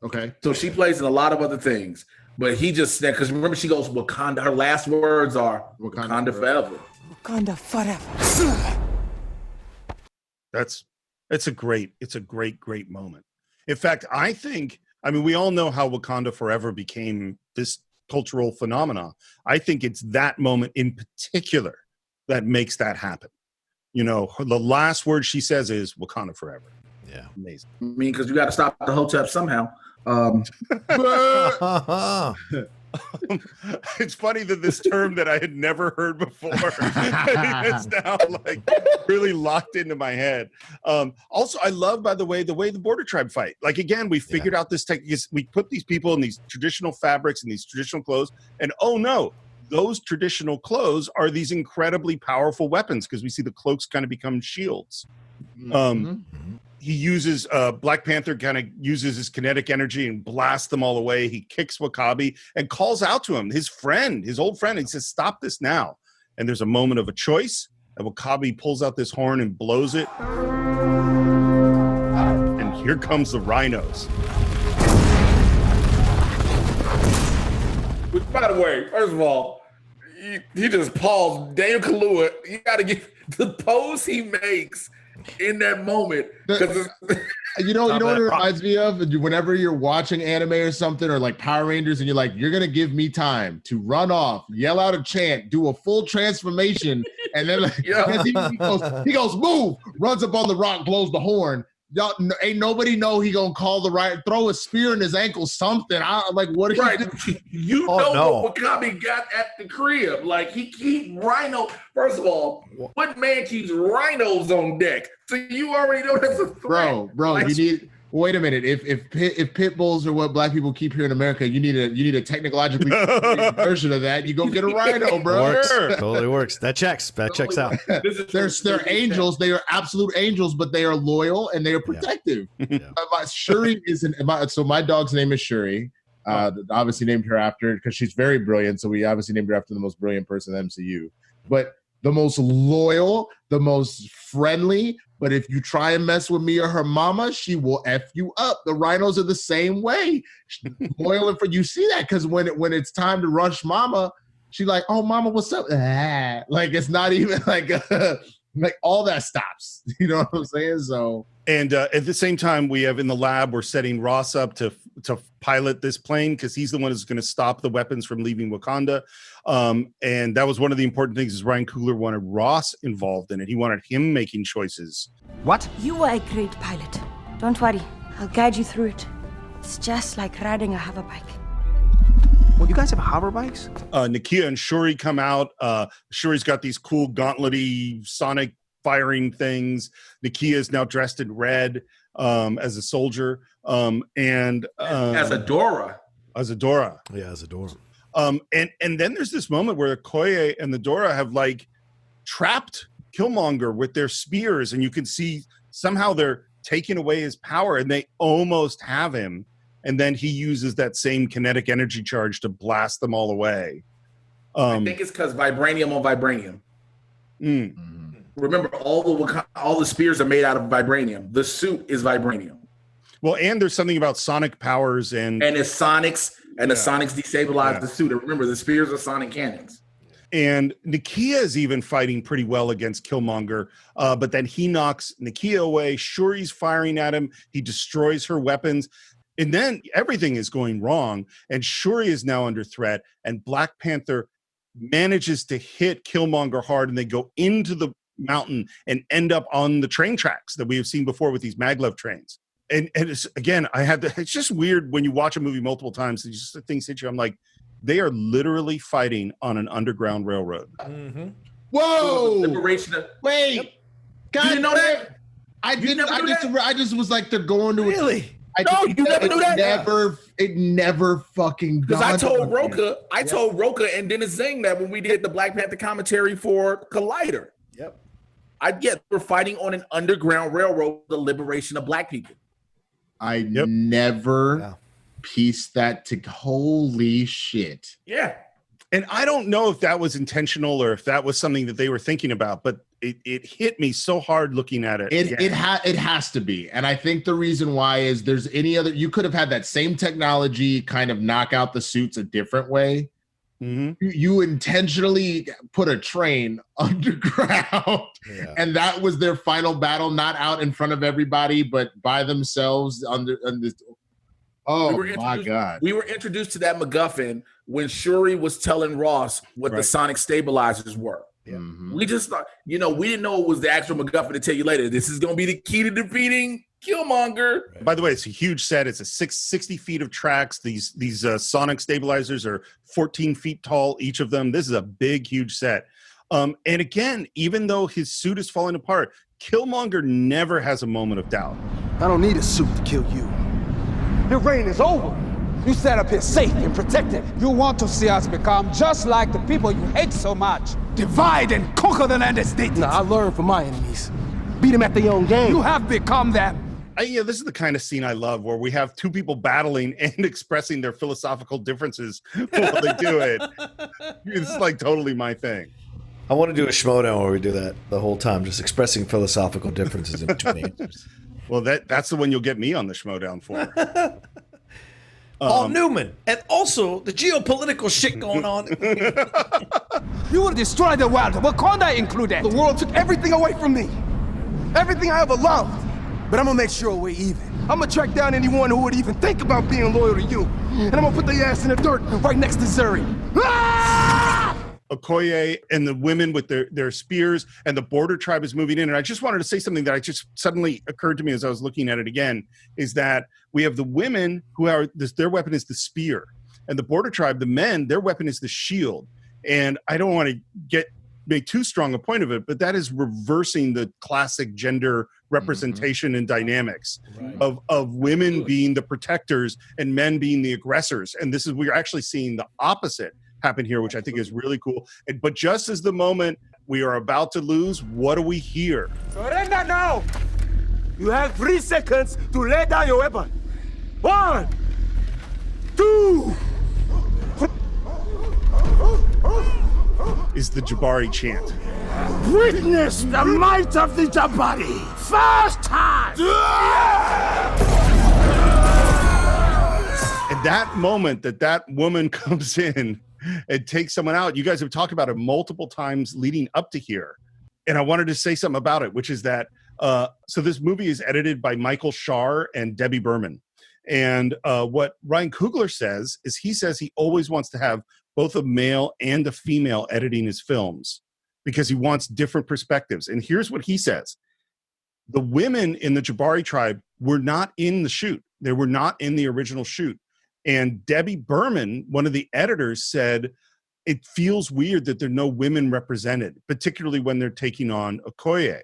Okay, so she plays in a lot of other things, but he just said, because remember she goes Wakanda. Her last words are Wakanda forever. Wakanda forever. It's a great moment. In fact, I mean, we all know how Wakanda Forever became this cultural phenomena. I think it's that moment in particular that makes that happen. You know, the last word she says is Wakanda Forever. Yeah. Amazing. I mean, because you got to stop the Hotep somehow. It's funny that this term that I had never heard before is now like really locked into my head. Also, I love, by the way the Border Tribe fight. Like, again, we figured out this technique. We put these people in these traditional fabrics and these traditional clothes, and oh no, those traditional clothes are these incredibly powerful weapons because we see the cloaks kind of become shields. He uses Black Panther kind of uses his kinetic energy and blasts them all away. He kicks Wakabi and calls out to him, his old friend. He says, stop this now. And there's a moment of a choice. And Wakabi pulls out this horn and blows it. And here comes the rhinos. Which, by the way, first of all, he just paused. Daniel Kaluuya, you got to get the pose he makes in that moment. You know what it reminds me of? Whenever you're watching anime or something, or like Power Rangers, and you're like, you're gonna give me time to run off, yell out a chant, do a full transformation, and then like, he goes, move, runs up on the rock, blows the horn. Y'all ain't nobody know he gonna call the right, throw a spear in his ankle, something. I'm like, what is what Wakabi got at the crib? Like he rhino. First of all, what man keeps rhinos on deck? So you already know that's a threat. Bro, like, you need. Wait a minute. If pit bulls are what black people keep here in America, you need a technologically version of that. You go get a rhino, bro. Works. Totally works. That checks out. They're angels. They are absolute angels, but they are loyal and they are protective. Shuri so my dog's name is Shuri. Obviously named her after, because she's very brilliant. So we obviously named her after the most brilliant person in the MCU. But the most loyal, the most friendly. But if you try and mess with me or her mama, she will F you up. The rhinos are the same way. Loyal, and you see that because when it's time to rush mama, she like, oh, mama, what's up? Like, it's not even like all that stops. You know what I'm saying? So. And at the same time, we have in the lab, we're setting Ross up to pilot this plane because he's the one who's going to stop the weapons from leaving Wakanda. And that was one of the important things is Ryan Coogler wanted Ross involved in it. He wanted him making choices. What? You are a great pilot. Don't worry. I'll guide you through it. It's just like riding a hoverbike. Well, you guys have hover bikes? Nakia and Shuri come out. Shuri's got these cool gauntlet-y sonic firing things. Nakia is now dressed in red as a soldier. And as a Dora. As a Dora. Yeah, as a Dora. And then there's this moment where Okoye and the Dora have like trapped Killmonger with their spears, and you can see somehow they're taking away his power, and they almost have him. And then he uses that same kinetic energy charge to blast them all away. I think it's because vibranium on vibranium. Remember, all the spears are made out of vibranium. The suit is vibranium. Well, and there's something about sonic powers and it's sonics, and the sonics destabilize the suit. And remember, the spears are sonic cannons. And Nakia is even fighting pretty well against Killmonger, but then he knocks Nakia away. Shuri's firing at him. He destroys her weapons. And then everything is going wrong, and Shuri is now under threat, and Black Panther manages to hit Killmonger hard, and they go into the mountain and end up on the train tracks that we have seen before with these maglev trains. And it's, again, it's just weird when you watch a movie multiple times and just things hit you. I'm like, they are literally fighting on an underground railroad. Whoa! Liberation of, Wait, God, you didn't know that? I didn't. I just was like, they're going to really. No, you never knew that. It never fucking. Because I told Roka, and Dennis Zing that when we did the Black Panther commentary for Collider. Yep. We're fighting on an underground railroad, the liberation of Black people. I never pieced that to. Holy shit. Yeah. And I don't know if that was intentional or if that was something that they were thinking about, but it hit me so hard looking at it. It has to be. And I think the reason why is there's you could have had that same technology kind of knock out the suits a different way. You intentionally put a train underground, and that was their final battle, not out in front of everybody, but by themselves under this. Oh my God. We were introduced to that MacGuffin when Shuri was telling Ross what the sonic stabilizers were. We just thought, we didn't know it was the actual MacGuffin to tell you later. This is going to be the key to defeating Killmonger. By the way, it's a huge set. It's 60 feet of tracks. These sonic stabilizers are 14 feet tall, each of them. This is a big, huge set. And again, even though his suit is falling apart, Killmonger never has a moment of doubt. I don't need a suit to kill you. Your reign is over. You set up here safe and protected. You want to see us become just like the people you hate so much. Divide and conquer the land as they did. Nah, I learned from my enemies. Beat them at their own game. You have become them. This is the kind of scene I love, where we have two people battling and expressing their philosophical differences while they do it. It's like totally my thing. I want to do a schmodown where we do that the whole time, just expressing philosophical differences in between answers. Well, that's the one you'll get me on the schmodown for. Paul Newman, and also the geopolitical shit going on. You will destroy the world, Wakanda included. The world took everything away from me. Everything I ever loved. But I'm gonna make sure we're even. I'm gonna track down anyone who would even think about being loyal to you. And I'm gonna put their ass in the dirt right next to Zuri. Okoye and the women with their spears, and the border tribe is moving in. And I just wanted to say something that I just suddenly occurred to me as I was looking at it again, is that we have the women who are, their weapon is the spear. And the border tribe, the men, their weapon is the shield. And I don't want to make too strong a point of it, but that is reversing the classic gender representation and dynamics of women being the protectors and men being the aggressors. And we're actually seeing the opposite happen here, which I think is really cool. But just as the moment we are about to lose, what do we hear? Surrender now! You have 3 seconds to lay down your weapon. 1, 2. Is the Jabari chant. Witness the might of the Jabari. First time! And that moment that woman comes in and takes someone out, you guys have talked about it multiple times leading up to here. And I wanted to say something about it, which is that, so this movie is edited by Michael Schar and Debbie Berman. And what Ryan Coogler says is he always wants to have both a male and a female editing his films because he wants different perspectives. And here's what he says. The women in the Jabari tribe were not in the shoot. They were not in the original shoot. And Debbie Berman, one of the editors, said, it feels weird that there are no women represented, particularly when they're taking on Okoye,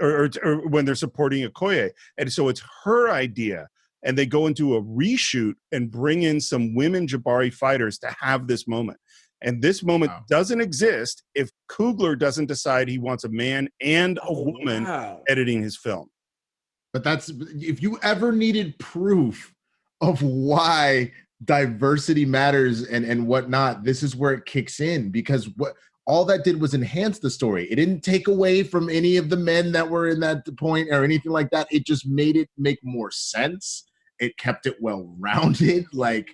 or when they're supporting Okoye. And so it's her idea. And they go into a reshoot and bring in some women Jabari fighters to have this moment. And this moment doesn't exist if Coogler doesn't decide he wants a man and a woman editing his film. But if you ever needed proof of why diversity matters and whatnot, this is where it kicks in, because what all that did was enhance the story. It didn't take away from any of the men that were in that point or anything like that. It just made it make more sense. It kept it well-rounded, like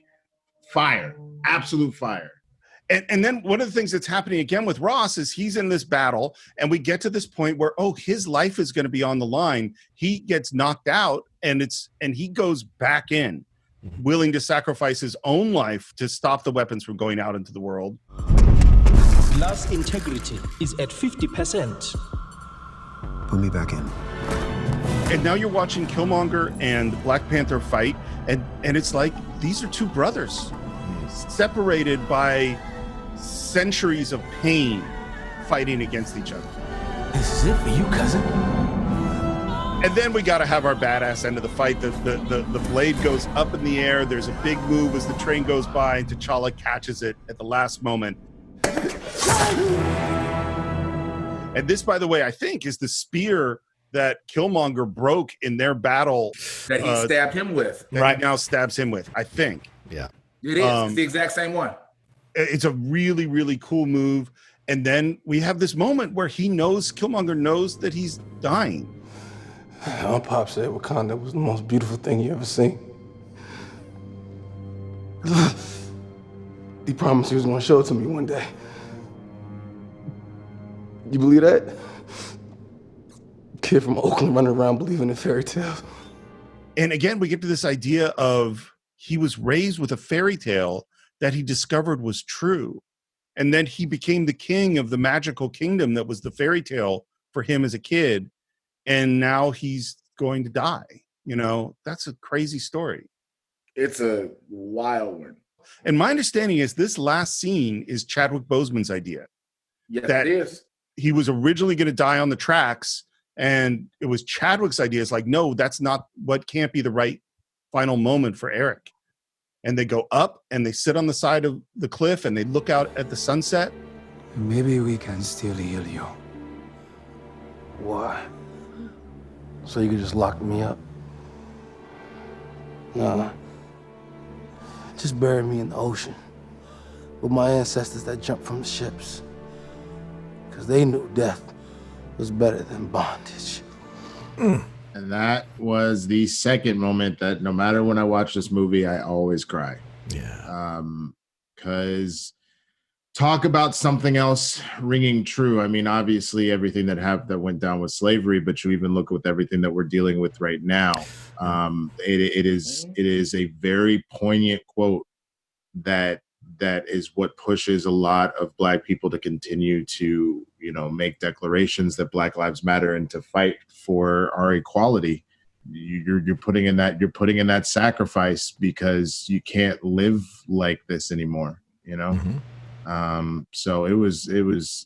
fire, absolute fire. And then one of the things that's happening again with Ross is he's in this battle, and we get to this point where, his life is going to be on the line. He gets knocked out, and he goes back in, willing to sacrifice his own life to stop the weapons from going out into the world. Glass integrity is at 50%. Put me back in. And now you're watching Killmonger and Black Panther fight, and it's like these are two brothers separated by centuries of pain fighting against each other. This is it for you, cousin. And then we got to have our badass end of the fight. The blade goes up in the air. There's a big move as the train goes by, and T'Challa catches it at the last moment. And this, by the way, I think is the spear that Killmonger broke in their battle. That he stabbed him with. Right now stabs him with, I think. Yeah. It is. It's the exact same one. It's a really, really cool move. And then we have this moment where Killmonger knows that he's dying. My pop said Wakanda was the most beautiful thing you ever seen. He promised he was going to show it to me one day. You believe that? Kid from Oakland running around believing in fairy tales. And again, we get to this idea of he was raised with a fairy tale that he discovered was true. And then he became the king of the magical kingdom that was the fairy tale for him as a kid. And now he's going to die. That's a crazy story. It's a wild one. And my understanding is this last scene is Chadwick Boseman's idea. Yes, that it is. He was originally going to die on the tracks, and it was Chadwick's idea. It's like, no, that's not what can't be the right final moment for Eric. And they go up and they sit on the side of the cliff and they look out at the sunset. Maybe we can still heal you. Why? So you could just lock me up? Nah. Just bury me in the ocean with my ancestors that jumped from the ships. Because they knew death was better than bondage. And that was the second moment that no matter when I watch this movie, I always cry. Yeah. Because talk about something else ringing true. I mean, obviously everything that went down with slavery, but you even look with everything that we're dealing with right now. It is a very poignant quote that is what pushes a lot of Black people to continue to, make declarations that Black Lives Matter and to fight for our equality. You're putting in that sacrifice because you can't live like this anymore, So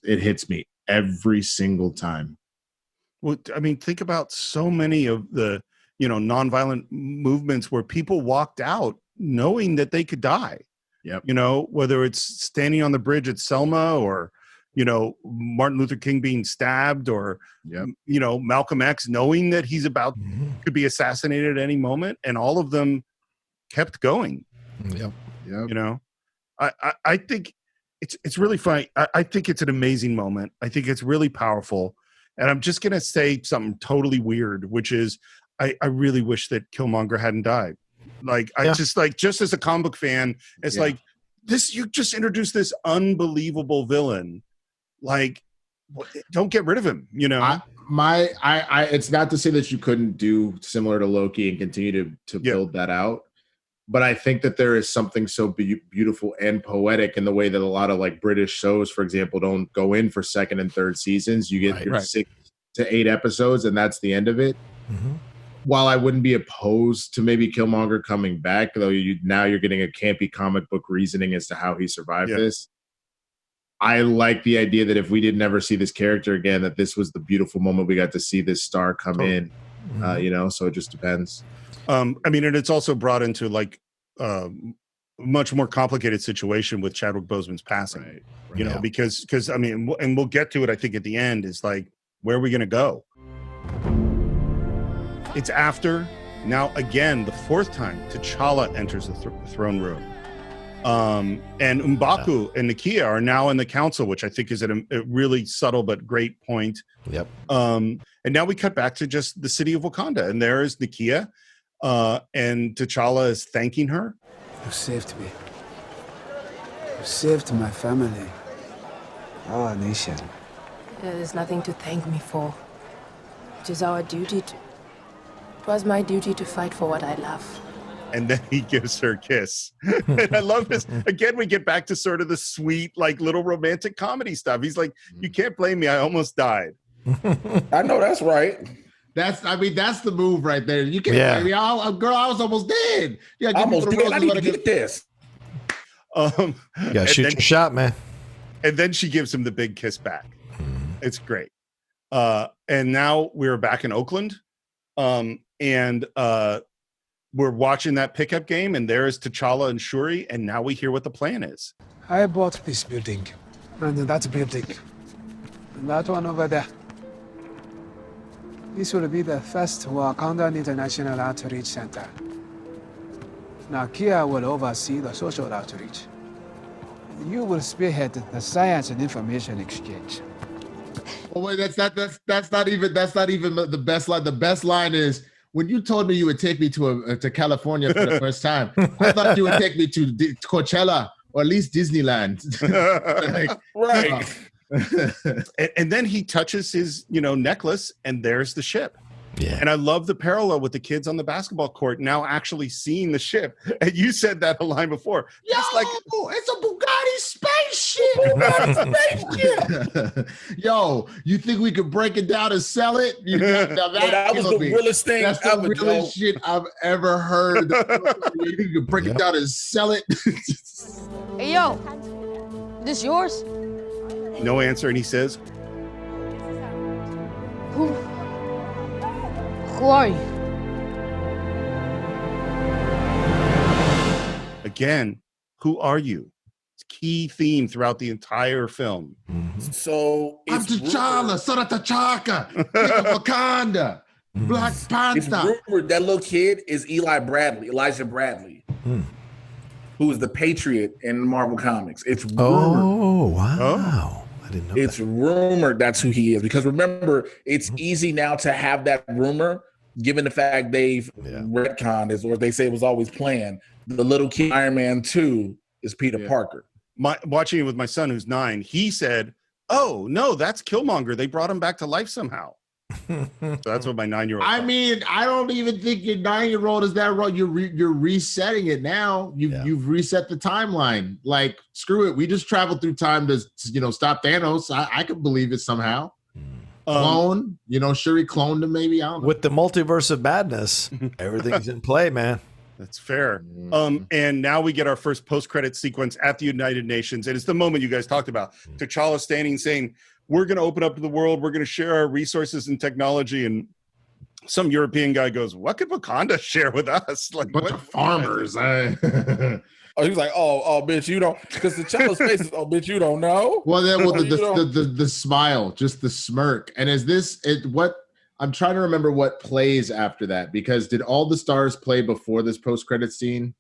it hits me every single time. Well, I mean, think about so many of the, nonviolent movements where people walked out knowing that they could die. Yep. Whether it's standing on the bridge at Selma or, Martin Luther King being stabbed or, Malcolm X knowing that he's could be assassinated at any moment. And all of them kept going. Yep. I think it's really funny. I think it's an amazing moment. I think it's really powerful. And I'm just going to say something totally weird, which is I really wish that Killmonger hadn't died. Just as a comic book fan, it's like this, you just introduced this unbelievable villain. Like, don't get rid of him, it's not to say that you couldn't do similar to Loki and continue to build that out. But I think that there is something so beautiful and poetic in the way that a lot of like British shows, for example, don't go in for second and third seasons. You get your 6 to 8 episodes and that's the end of it. Mm-hmm. While I wouldn't be opposed to maybe Killmonger coming back, though now you're getting a campy comic book reasoning as to how he survived this. I like the idea that if we did never see this character again, that this was the beautiful moment we got to see this star come in, so it just depends. And it's also brought into like a much more complicated situation with Chadwick Boseman's passing, because I mean, and we'll get to it, I think at the end is like, where are we going to go? It's after Now, again, the fourth time, T'Challa enters the throne room. And M'Baku and Nakia are now in the council, which I think is a really subtle but great point. Yep. And now we cut back to just the city of Wakanda, and there is Nakia, and T'Challa is thanking her. You saved me. You saved my family. Our nation. There's nothing to thank me for. It is our duty to... It was my duty to fight for what I love. And then he gives her a kiss. And I love this. Again, we get back to sort of the sweet, like, little romantic comedy stuff. He's like, you can't blame me. I almost died. I know that's right. That's the move right there. You can't blame me. Girl, I was almost dead. Yeah, almost dead. I need to get this. Yeah, shoot your shot, man. And then she gives him the big kiss back. It's great. And now we're back in Oakland. And we're watching that pickup game, and there's T'Challa and Shuri, and now we hear what the plan is. I bought this building, and that building, and that one over there. This will be the first Wakanda International Outreach Center. Nakia will oversee the social outreach. You will spearhead the science and information exchange. Oh wait, that's not even the best line. The best line is when you told me you would take me to California for the first time. I thought you would take me to Coachella or at least Disneyland. Right. And then he touches his, necklace, and there's the ship. Yeah. And I love the parallel with the kids on the basketball court now actually seeing the ship. And you said that a line before. Yo, it's a Bugatti spaceship. Yo, you think we could break it down and sell it? That was the realest thing. That's the realest shit I've ever heard. You think you could break it down and sell it? Hey, yo, this yours? No answer. And he says, Who are you? Again, who are you? It's a key theme throughout the entire film. So I'm T'Challa, son of T'Chaka, King of Wakanda, Black Panther. It's rumored that little kid is Elijah Bradley, who is the Patriot in Marvel Comics. It's rumored. Oh, wow. I didn't know It's rumored that's who he is. Because remember, it's easy now to have that rumor, given the fact they've retconned it, or they say it was always planned. The little kid Iron Man 2 is Peter Parker. Watching it with my son, who's 9, he said, "Oh no, that's Killmonger. They brought him back to life somehow." So that's what my 9-year-old. I mean, I don't even think your 9-year-old is that wrong. You're resetting it now. You've reset the timeline. Like, screw it. We just traveled through time to stop Thanos. I could believe it somehow. Clone, Shuri cloned him. Maybe I don't know. With the multiverse of madness, everything's in play, man. That's fair. And now we get our first post-credit sequence at the United Nations. And it's the moment you guys talked about. T'Challa standing saying, we're going to open up to the world. We're going to share our resources and technology. And some European guy goes, what could Wakanda share with us? Like, bunch of farmers. Oh, he was like, oh, bitch, you don't, because the child's face is, oh, bitch, you don't know. Well, then, the smile, just the smirk. And what I'm trying to remember what plays after that, because did all the stars play before this post-credit scene?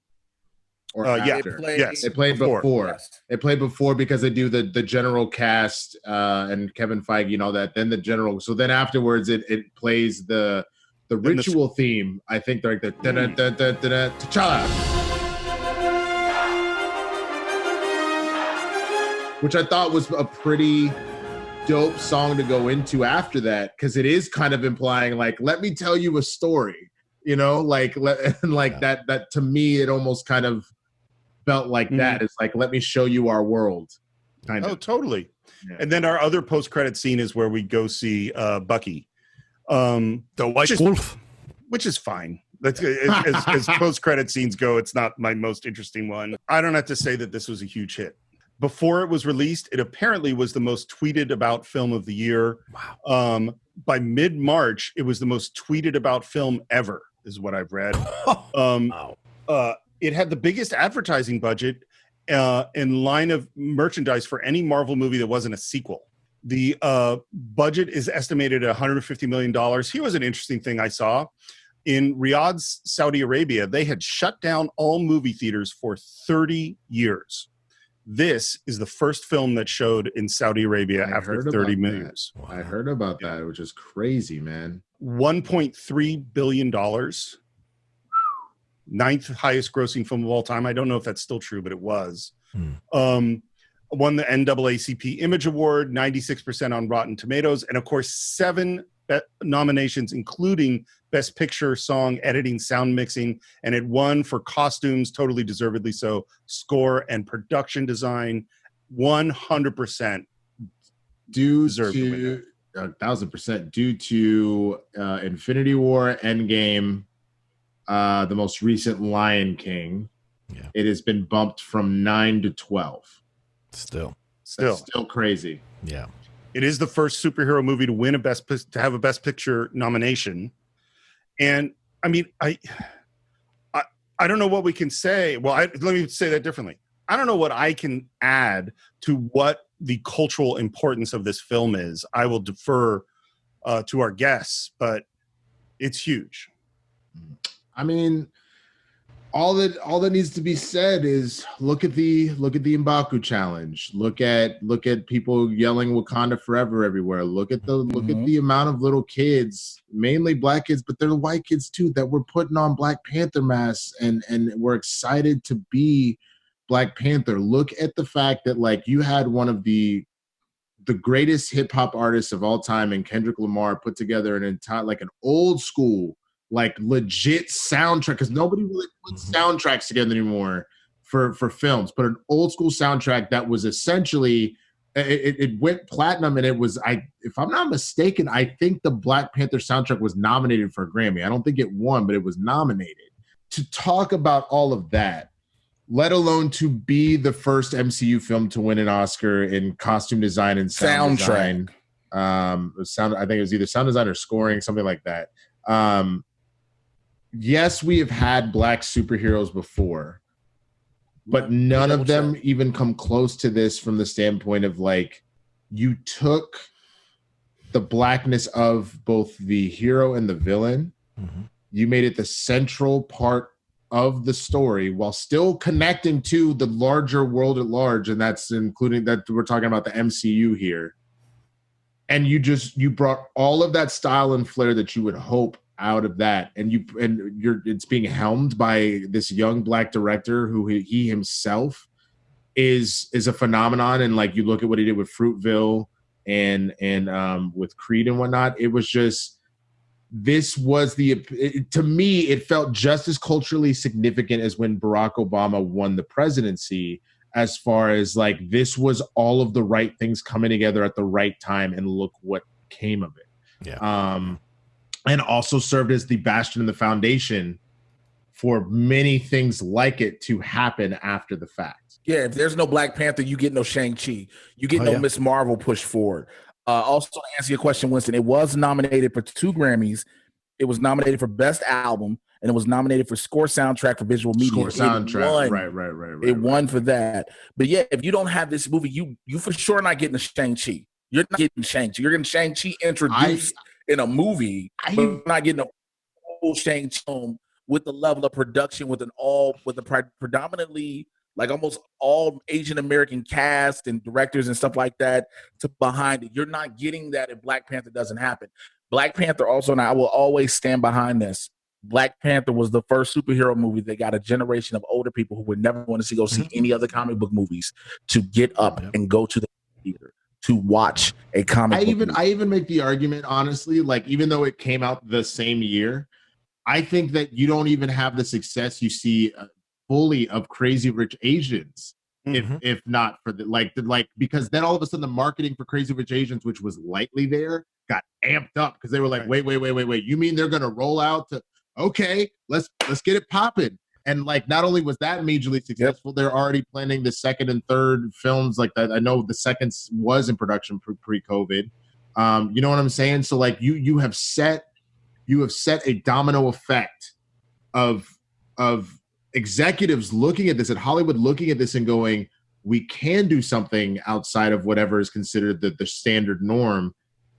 Or after? It played before. Yes. It played before because they do the general cast and Kevin Feige and all that. Then the general. So then afterwards, it plays the ritual theme. I think they're like the T'Challa, which I thought was a pretty dope song to go into after that, because it is kind of implying like, let me tell you a story. That to me, it almost kind of felt like that. It's like, let me show you our world. Kind of. Oh, totally. Yeah. And then our other post-credit scene is where we go see Bucky. The White Wolf. Which is fine. As post-credit scenes go, it's not my most interesting one. I don't have to say that this was a huge hit. Before it was released, it apparently was the most tweeted about film of the year. Wow. By mid-March, it was the most tweeted about film ever, is what I've read. Wow. It had the biggest advertising budget in line of merchandise for any Marvel movie that wasn't a sequel. The budget is estimated at $150 million. Here was an interesting thing I saw. in Riyadh, Saudi Arabia, they had shut down all movie theaters for 30 years. This is the first film that showed in Saudi Arabia after 30 years. Wow. I heard about that, which is crazy, man. $1.3 billion. Ninth highest grossing film of all time. I don't know if that's still true, but it was. Won the NAACP Image Award, 96% on Rotten Tomatoes, and of course, 7 nominations, including Best Picture, Song, Editing, Sound Mixing, and it won for costumes, totally deservedly so, score, and production design, 100% due deserved to 1,000% due to Infinity War, Endgame, the most recent Lion King. Yeah. It has been bumped from 9 to 12. Still crazy. Yeah. It is the first superhero movie to win to have a Best Picture nomination. And I mean, I don't know what we can say. Well, let me say that differently. I don't know what I can add to what the cultural importance of this film is. I will defer to our guests, but it's huge. I mean, all that needs to be said is look at the M'Baku challenge. Look at people yelling Wakanda forever everywhere. Look at the amount of little kids, mainly black kids, but they're the white kids too, that were putting on Black Panther masks and were excited to be Black Panther. Look at the fact that like you had one of the greatest hip hop artists of all time and Kendrick Lamar put together an entire like an old school like legit soundtrack, because nobody really puts soundtracks together anymore for films, but an old school soundtrack that was essentially it went platinum, and it was, if I'm not mistaken, I think the Black Panther soundtrack was nominated for a Grammy. I don't think it won, but it was nominated. To talk about all of that, let alone to be the first MCU film to win an Oscar in costume design and sound design. I think it was either sound design or scoring, something like that. Yes, we have had black superheroes before, but none of them even come close to this from the standpoint of like, you took the blackness of both the hero and the villain. You made it the central part of the story while still connecting to the larger world at large. And that's including that we're talking about the MCU here. And you brought all of that style and flair that you would hope out of that, and it's being helmed by this young black director who he himself is a phenomenon. And like you look at what he did with Fruitville and with Creed and whatnot, it was just, to me it felt just as culturally significant as when Barack Obama won the presidency, as far as like this was all of the right things coming together at the right time, and look what came of it. Yeah. And also served as the bastion and the foundation for many things like it to happen after the fact. Yeah, if there's no Black Panther, you get no Shang-Chi. You get no Miss Marvel push forward. Also, to answer your question, Winston, it was nominated for 2 Grammys. It was nominated for Best Album, and it was nominated for Score Soundtrack for Visual Media. Score Soundtrack, right. It won for that. But yeah, if you don't have this movie, you for sure not getting a Shang-Chi. You're not getting Shang-Chi. You're getting Shang-Chi introduced in a movie, but you're not getting a full Shang-Chi film with the level of production with a predominantly like almost all Asian American cast and directors and stuff like that to behind it. You're not getting that if Black Panther doesn't happen. Black Panther also, and I will always stand behind this, Black Panther was the first superhero movie that got a generation of older people who would never want to go see any other comic book movies to get up and go to the theater to watch a comic book movie. I even make the argument, honestly, like even though it came out the same year, I think that you don't even have the success you see fully of Crazy Rich Asians if not for the because then all of a sudden the marketing for Crazy Rich Asians, which was lightly there, got amped up because they were like, wait, you mean they're gonna roll out to let's get it popping. And like, not only was that majorly successful, they're already planning the second and third films like that. I know the second was in production pre-COVID. You know what I'm saying? So like, you have set a domino effect of executives looking at this, at Hollywood looking at this and going, we can do something outside of whatever is considered the standard norm.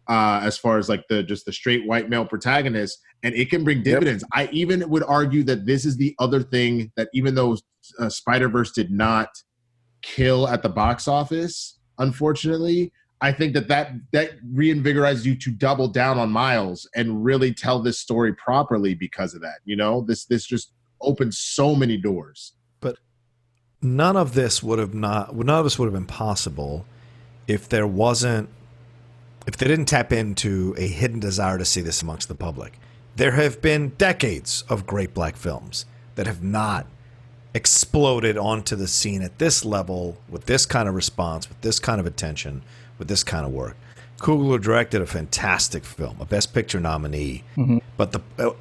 as far as like the straight white male protagonist, and it can bring dividends. I even would argue that this is the other thing that, even though Spider-Verse did not kill at the box office, unfortunately, I think that reinvigorizes you to double down on Miles and really tell this story properly because of that. You know, this just opens so many doors. But none of this would have been possible if they didn't tap into a hidden desire to see this amongst the public. There have been decades of great black films that have not exploded onto the scene at this level, with this kind of response, with this kind of attention, with this kind of work. Coogler directed a fantastic film, a Best Picture nominee,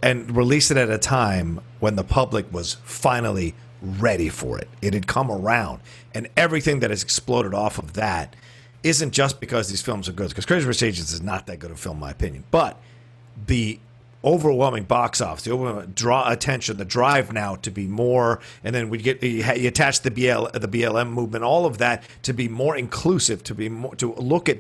and released it at a time when the public was finally ready for it. It had come around, and everything that has exploded off of that isn't just because these films are good, because Crazy Rich Asians is not that good a film, in my opinion, but the overwhelming box office, the overwhelming draw attention, the drive now to be more, and then you attach the BLM movement, all of that to be more inclusive, to look at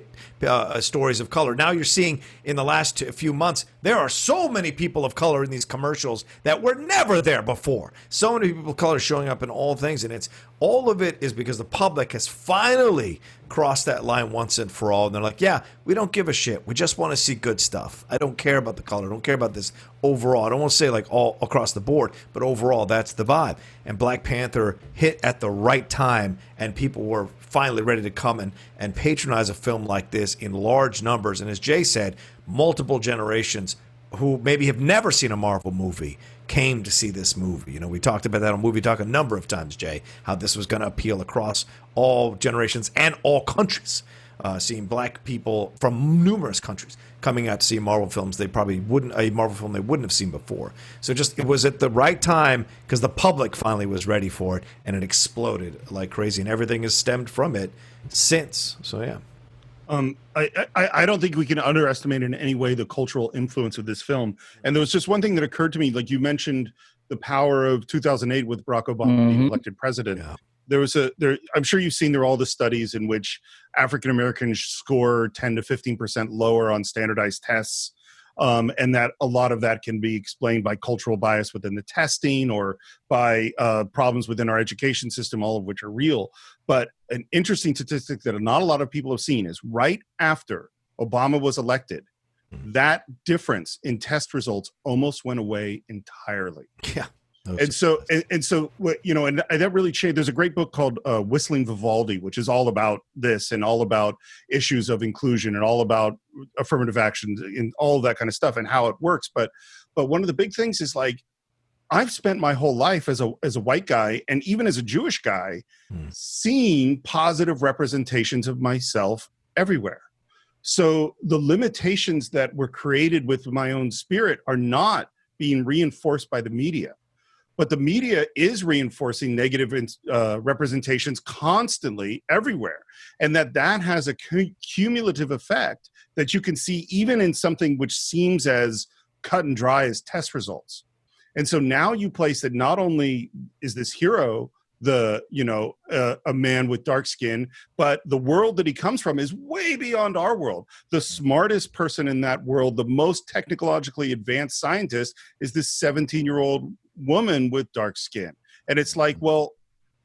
stories of color. Now you're seeing in the last few months, there are so many people of color in these commercials that were never there before. So many people of color showing up in all things, and all of it is because the public has finally crossed that line once and for all. And they're like, yeah, we don't give a shit. We just want to see good stuff. I don't care about the color. I don't care about this overall. I don't want to say like all across the board, but overall, that's the vibe. And Black Panther hit at the right time, and people were finally ready to come and patronize a film like this in large numbers. And as Jay said, multiple generations who maybe have never seen a Marvel movie came to see this movie. You know, we talked about that on Movie Talk a number of times, Jay, how this was going to appeal across all generations and all countries. Seeing black people from numerous countries coming out to see Marvel films a Marvel film they wouldn't have seen before. So it was at the right time because the public finally was ready for it, and it exploded like crazy, and everything has stemmed from it since. So yeah. I don't think we can underestimate in any way the cultural influence of this film. And there was just one thing that occurred to me, like you mentioned the power of 2008 with Barack Obama being elected president. Yeah. I'm sure you've seen all the studies in which African Americans score 10 to 15% lower on standardized tests. And that a lot of that can be explained by cultural bias within the testing or by problems within our education system, all of which are real. But an interesting statistic that not a lot of people have seen is right after Obama was elected, that difference in test results almost went away entirely. Yeah. And so that really changed. There's a great book called Whistling Vivaldi, which is all about this and all about issues of inclusion and all about affirmative action and all of that kind of stuff and how it works. But one of the big things is, like, I've spent my whole life as a white guy and even as a Jewish guy seeing positive representations of myself everywhere. So the limitations that were created with my own spirit are not being reinforced by the media. But the media is reinforcing negative representations constantly everywhere. And that has a cumulative effect that you can see even in something which seems as cut and dry as test results. And so now you place that not only is this hero a man with dark skin, but the world that he comes from is way beyond our world. The smartest person in that world, the most technologically advanced scientist, is this 17-year-old woman with dark skin. And it's like, well,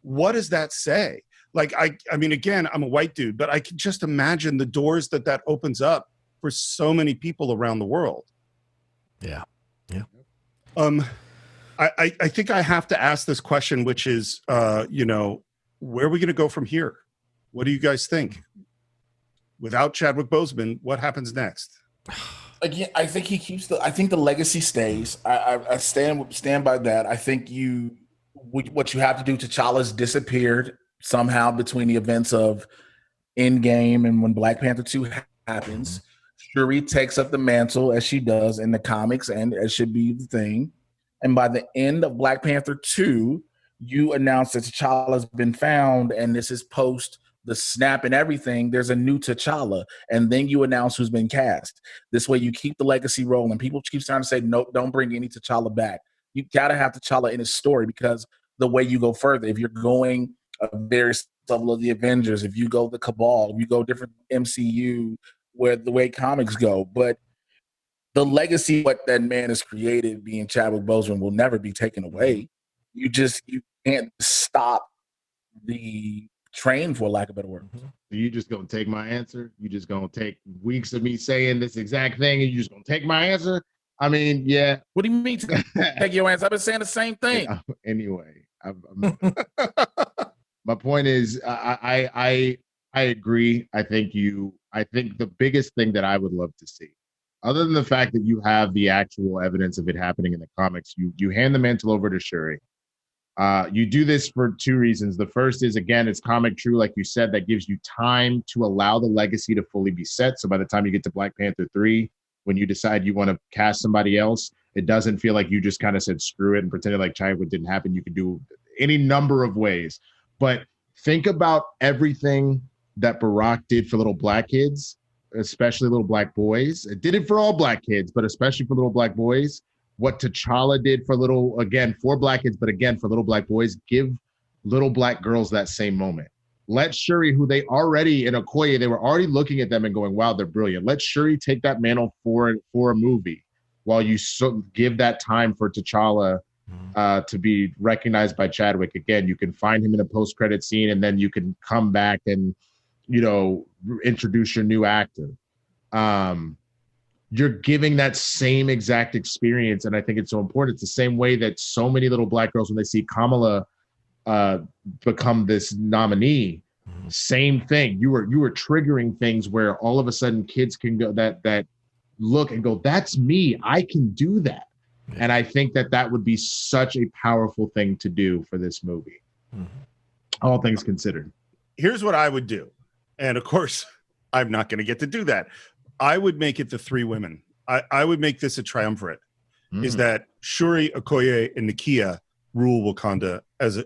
what does that say? Like, I mean, again, I'm a white dude, but I can just imagine the doors that opens up for so many people around the world. Yeah. Yeah. I think I have to ask this question, which is, where are we going to go from here? What do you guys think? Without Chadwick Boseman, what happens next? Again, I think I think the legacy stays. I stand by that. I think what you have to do, T'Challa's disappeared somehow between the events of Endgame and when Black Panther 2 happens. Shuri takes up the mantle as she does in the comics, and as should be the thing. And by the end of Black Panther 2, you announce that T'Challa's been found, and this is post the snap and everything. There's a new T'Challa, and then you announce who's been cast. This way you keep the legacy rolling. People keep trying to say, nope, don't bring any T'Challa back. You got to have T'Challa in his story, because the way you go further, if you're going a various level of the Avengers, if you go the Cabal, if you go different MCU where the way comics go, but the legacy what that man has created, being Chadwick Boseman, will never be taken away. You can't stop the train, for lack of better word. You just gonna take my answer? You just gonna take weeks of me saying this exact thing, and you just gonna take my answer? I mean, yeah. What do you mean take your answer? I've been saying the same thing. Anyway, my point is, I agree. I think the biggest thing that I would love to see, other than the fact that you have the actual evidence of it happening in the comics, you hand the mantle over to Shuri. You do this for two reasons. The first is, again, it's comic true, like you said, that gives you time to allow the legacy to fully be set. So by the time you get to Black Panther 3, when you decide you want to cast somebody else, it doesn't feel like you just kind of said screw it and pretended like Chadwick didn't happen. You can do any number of ways. But think about everything that Barack did for little black kids, especially little black boys. It did it for all black kids, but especially for little black boys. What T'Challa did for for black kids, but again, for little black boys, give little black girls that same moment. Let Shuri, who they already, in Okoye, they were already looking at them and going, wow, they're brilliant. Let Shuri take that mantle for a movie while you give that time for T'Challa to be recognized by Chadwick. Again, you can find him in a post-credit scene, and then you can come back and, introduce your new actor. You're giving that same exact experience, and I think it's so important. It's the same way that so many little black girls, when they see Kamala become this nominee, same thing. You were triggering things where all of a sudden kids can go that look and go, that's me. I can do that. And I think that would be such a powerful thing to do for this movie. All things considered. Here's what I would do. And of course, I'm not going to get to do that. I would make it the three women. I would make this a triumvirate. Is that Shuri, Okoye, and Nakia rule Wakanda as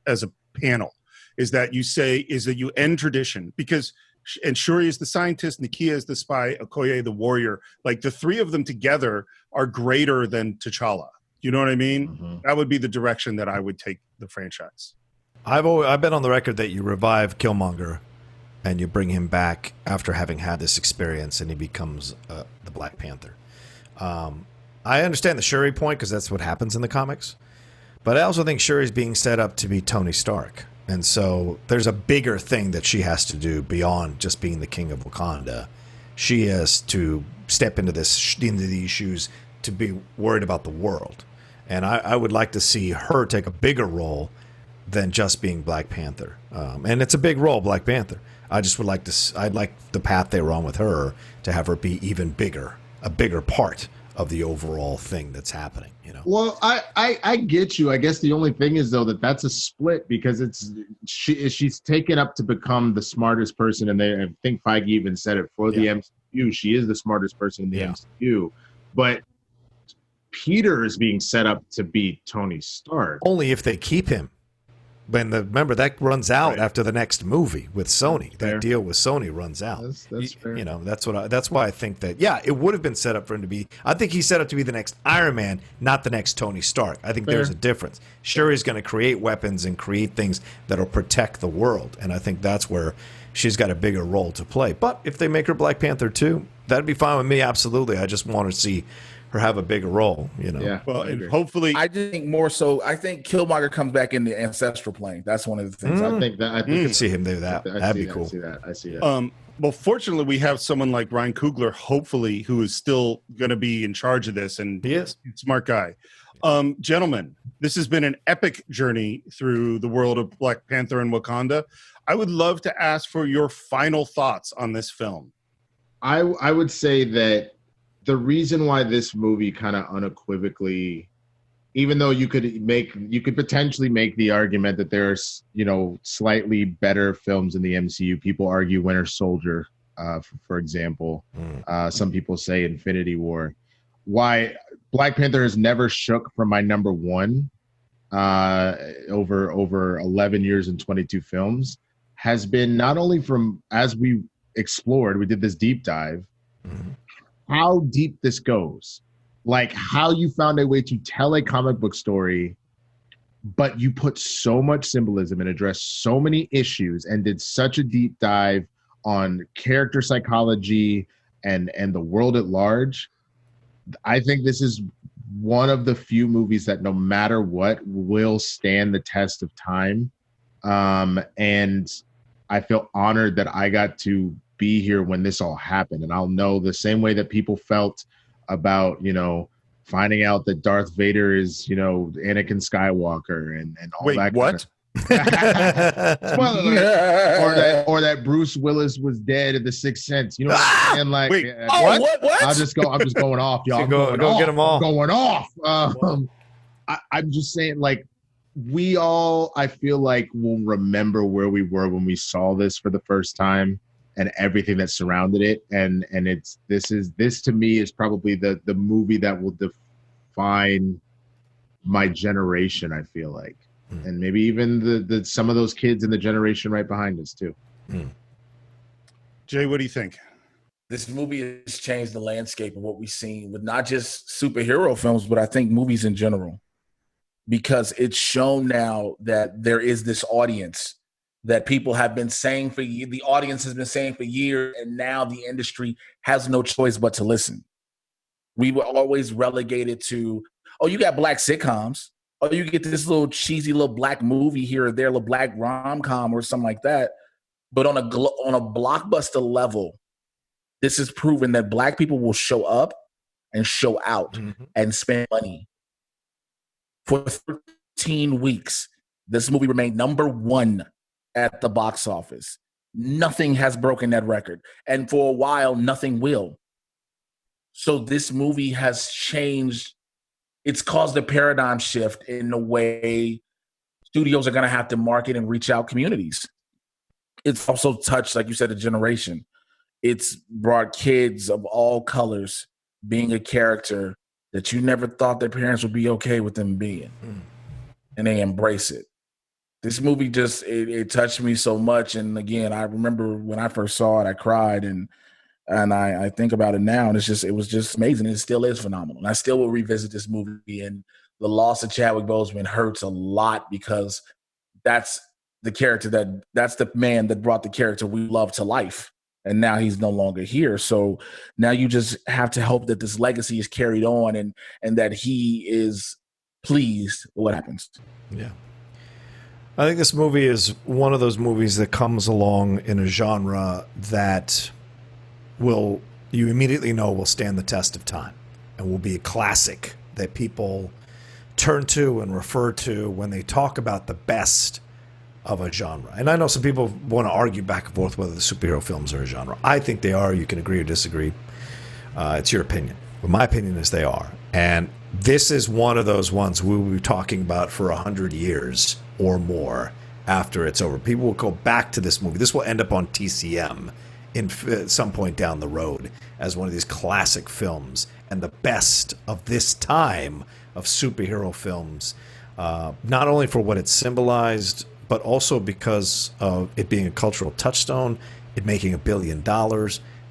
a panel? Is that you end tradition, because Shuri is the scientist, Nakia is the spy, Okoye the warrior. Like, the three of them together are greater than T'Challa. You know what I mean? That would be the direction that I would take the franchise. I've been on the record that you revive Killmonger and you bring him back after having had this experience, and he becomes the Black Panther. I understand the Shuri point, because that's what happens in the comics. But I also think Shuri's being set up to be Tony Stark. And so there's a bigger thing that she has to do beyond just being the king of Wakanda. She has to step into these shoes to be worried about the world. And I would like to see her take a bigger role than just being Black Panther. And it's a big role, Black Panther. I just would like I'd like the path they were on with her to have her be even bigger, a bigger part of the overall thing that's happening. Well, I get you. I guess the only thing is, though, that's a split, because she's taken up to become the smartest person, and I think Feige even said it for the MCU. She is the smartest person in the MCU, but Peter is being set up to be Tony Stark. Only if they keep him. Remember, that runs out after the next movie with Sony. That deal with Sony runs out. That's fair. That's why I think that, it would have been set up for him to be. I think he's set up to be the next Iron Man, not the next Tony Stark. I think there's a difference. Shuri's going to create weapons and create things that'll protect the world, and I think that's where she's got a bigger role to play. But if they make her Black Panther too, that'd be fine with me. Absolutely. I just want to see her have a bigger role, Yeah. Well, and hopefully, I think more so. I think Killmonger comes back in the ancestral plane. That's one of the things. I think that you can see him do that. That'd be cool. I see that. Well, fortunately, we have someone like Ryan Coogler, hopefully, who is still going to be in charge of this, and he is a smart guy. Gentlemen, this has been an epic journey through the world of Black Panther and Wakanda. I would love to ask for your final thoughts on this film. I would say that the reason why this movie kind of unequivocally, even though you could potentially make the argument that there's, slightly better films in the MCU. People argue Winter Soldier, for example. Some people say Infinity War. Why Black Panther has never shook from my number one over 11 years and 22 films has been not only from, as we explored, we did this deep dive, how deep this goes, like how you found a way to tell a comic book story, but you put so much symbolism and addressed so many issues and did such a deep dive character psychology and the world at large, I think this is one of the few movies that no matter what will stand the test of time. And I feel honored that I got to be here when this all happened. And I'll know the same way that people felt about, finding out that Darth Vader is, Anakin Skywalker and all Wait, that. what? Spoiler alert. Or that Bruce Willis was dead at the Sixth Sense. You know what I'm saying? Like, wait, what? I'm just going off, y'all. Go get them all. I'm going off. I'm just saying, like, we all, I feel like, will remember where we were when we saw this for the first time and everything that surrounded it. And this to me is probably the movie that will define my generation, I feel like. And maybe even the some of those kids in the generation right behind us too. Jay, what do you think? This movie has changed the landscape of what we've seen with not just superhero films, but I think movies in general, because it's shown now that there is this audience that people have been saying the audience has been saying for years, and now the industry has no choice but to listen. We were always relegated to, oh, you got black sitcoms. Oh, you get this little cheesy little black movie here or there, a little black rom-com or something like that. But on a blockbuster level, this is proven that black people will show up and show out and spend money. For 13 weeks, this movie remained number one at the box office. Nothing has broken that record. And for a while, nothing will. So this movie has changed. It's caused a paradigm shift in the way studios are going to have to market and reach out communities. It's also touched, like you said, a generation. It's brought kids of all colors being a character that you never thought their parents would be okay with them being. And they embrace it. This movie just, it touched me so much. And again, I remember when I first saw it, I cried, and I think about it now, and it was just amazing. It still is phenomenal. And I still will revisit this movie, and the loss of Chadwick Boseman hurts a lot because that's the man that brought the character we love to life. And now he's no longer here. So now you just have to hope that this legacy is carried on and that he is pleased with what happens. Yeah. I think this movie is one of those movies that comes along in a genre that you immediately know will stand the test of time and will be a classic that people turn to and refer to when they talk about the best of a genre. And I know some people want to argue back and forth whether the superhero films are a genre. I think they are. You can agree or disagree. It's your opinion. But my opinion is they are. And this is one of those ones we will be talking about for 100 years or more after it's over. People will go back to this movie. This will end up on TCM at some point down the road as one of these classic films and the best of this time of superhero films, not only for what it symbolized, but also because of it being a cultural touchstone, it making $1 billion,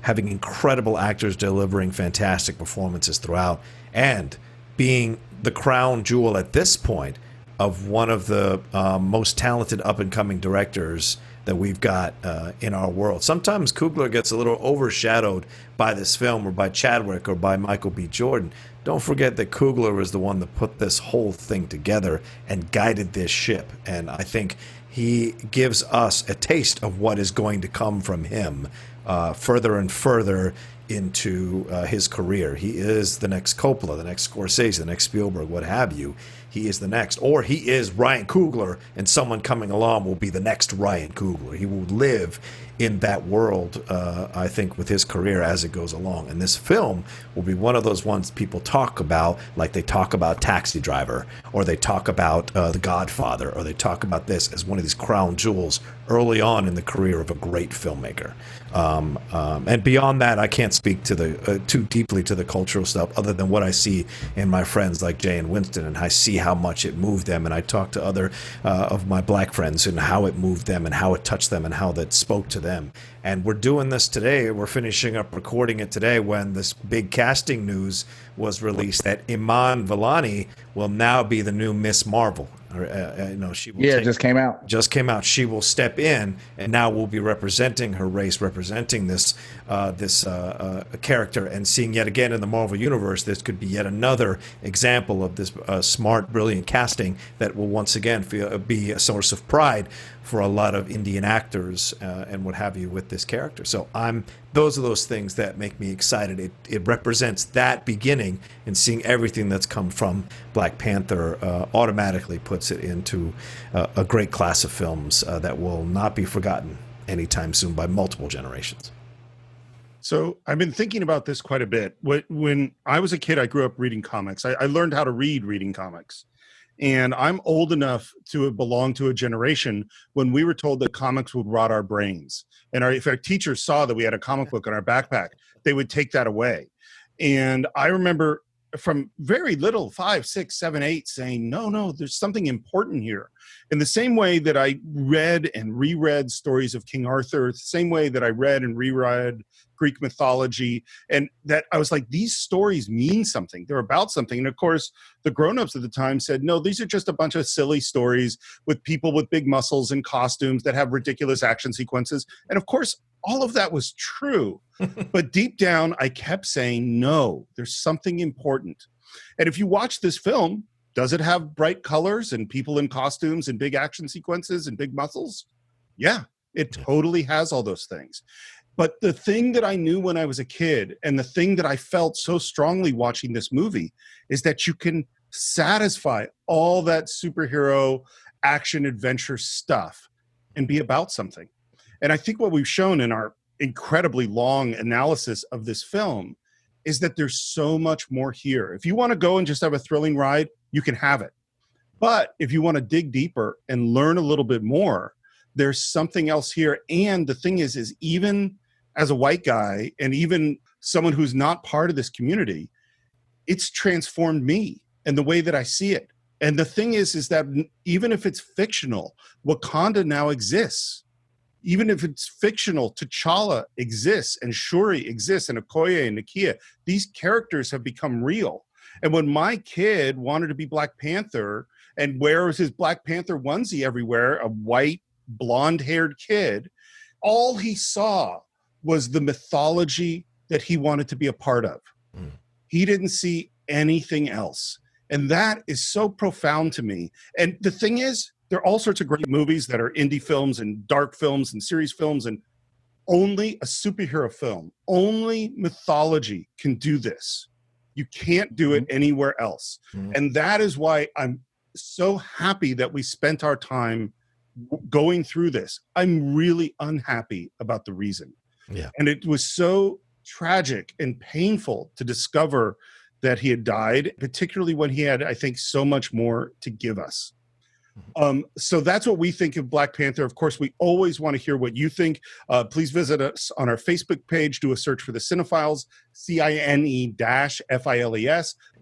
having incredible actors delivering fantastic performances throughout, and being the crown jewel at this point of one of the most talented up-and-coming directors that we've got in our world. Sometimes Coogler gets a little overshadowed by this film or by Chadwick or by Michael B. Jordan. Don't forget that Coogler was the one that put this whole thing together and guided this ship. And I think he gives us a taste of what is going to come from him further and further into his career. He is the next Coppola, the next Scorsese, the next Spielberg, what have you. He is the next. Or he is Ryan Coogler, and someone coming along will be the next Ryan Coogler. He will live in that world, I think, with his career as it goes along. And this film will be one of those ones people talk about, like they talk about Taxi Driver, or they talk about The Godfather, or they talk about this as one of these crown jewels early on in the career of a great filmmaker. And beyond that, I can't speak to the too deeply to the cultural stuff other than what I see in my friends like Jay and Winston, and I see how much it moved them. And I talk to other of my black friends and how it moved them and how it touched them and how that spoke to them. And we're doing this today. We're finishing up recording it today when this big casting news was released that Iman Vellani will now be the new Miss Marvel. Or, she will it just came out. Just came out. She will step in, and now will be representing her race, representing this character, and seeing yet again in the Marvel universe, this could be yet another example of this smart, brilliant casting that will once again be a source of pride for a lot of Indian actors and what have you with this character. So those are those things that make me excited. It represents that beginning, and seeing everything that's come from Black Panther automatically puts it into a great class of films that will not be forgotten anytime soon by multiple generations. So I've been thinking about this quite a bit. When I was a kid, I grew up reading comics. I learned how to read reading comics. And I'm old enough to have belonged to a generation when we were told that comics would rot our brains. And if our teachers saw that we had a comic book in our backpack, they would take that away. And I remember from very little, 5, 6, 7, 8, saying, no, there's something important here. In the same way that I read and reread stories of King Arthur, the same way that I read and reread Greek mythology, and that I was like, these stories mean something. They're about something. And of course, the grown-ups at the time said, no, these are just a bunch of silly stories with people with big muscles and costumes that have ridiculous action sequences. And of course, all of that was true. But deep down, I kept saying, no, there's something important. And if you watch this film, does it have bright colors and people in costumes and big action sequences and big muscles? Yeah, it totally has all those things. But the thing that I knew when I was a kid, and the thing that I felt so strongly watching this movie, is that you can satisfy all that superhero action adventure stuff and be about something. And I think what we've shown in our incredibly long analysis of this film is that there's so much more here. If you want to go and just have a thrilling ride, you can have it. But if you want to dig deeper and learn a little bit more, there's something else here. And the thing is even as a white guy and even someone who's not part of this community, it's transformed me and the way that I see it. And the thing is that even if it's fictional, Wakanda now exists. Even if it's fictional, T'Challa exists, and Shuri exists, and Okoye and Nakia. These characters have become real. And when my kid wanted to be Black Panther and wears his Black Panther onesie everywhere, a white, blonde-haired kid, all he saw was the mythology that he wanted to be a part of. He didn't see anything else. And that is so profound to me. And the thing is, there are all sorts of great movies that are indie films and dark films and series films, and only a superhero film, only mythology can do this. You can't do it anywhere else. And that is why I'm so happy that we spent our time going through this. I'm really unhappy about the reason. Yeah. And it was so tragic and painful to discover that he had died, particularly when he had, I think, so much more to give us. So that's what we think of Black Panther. Of course, we always want to hear what you think. Please visit us on our Facebook page. Do a search for the Cine-Files, Cine-Files.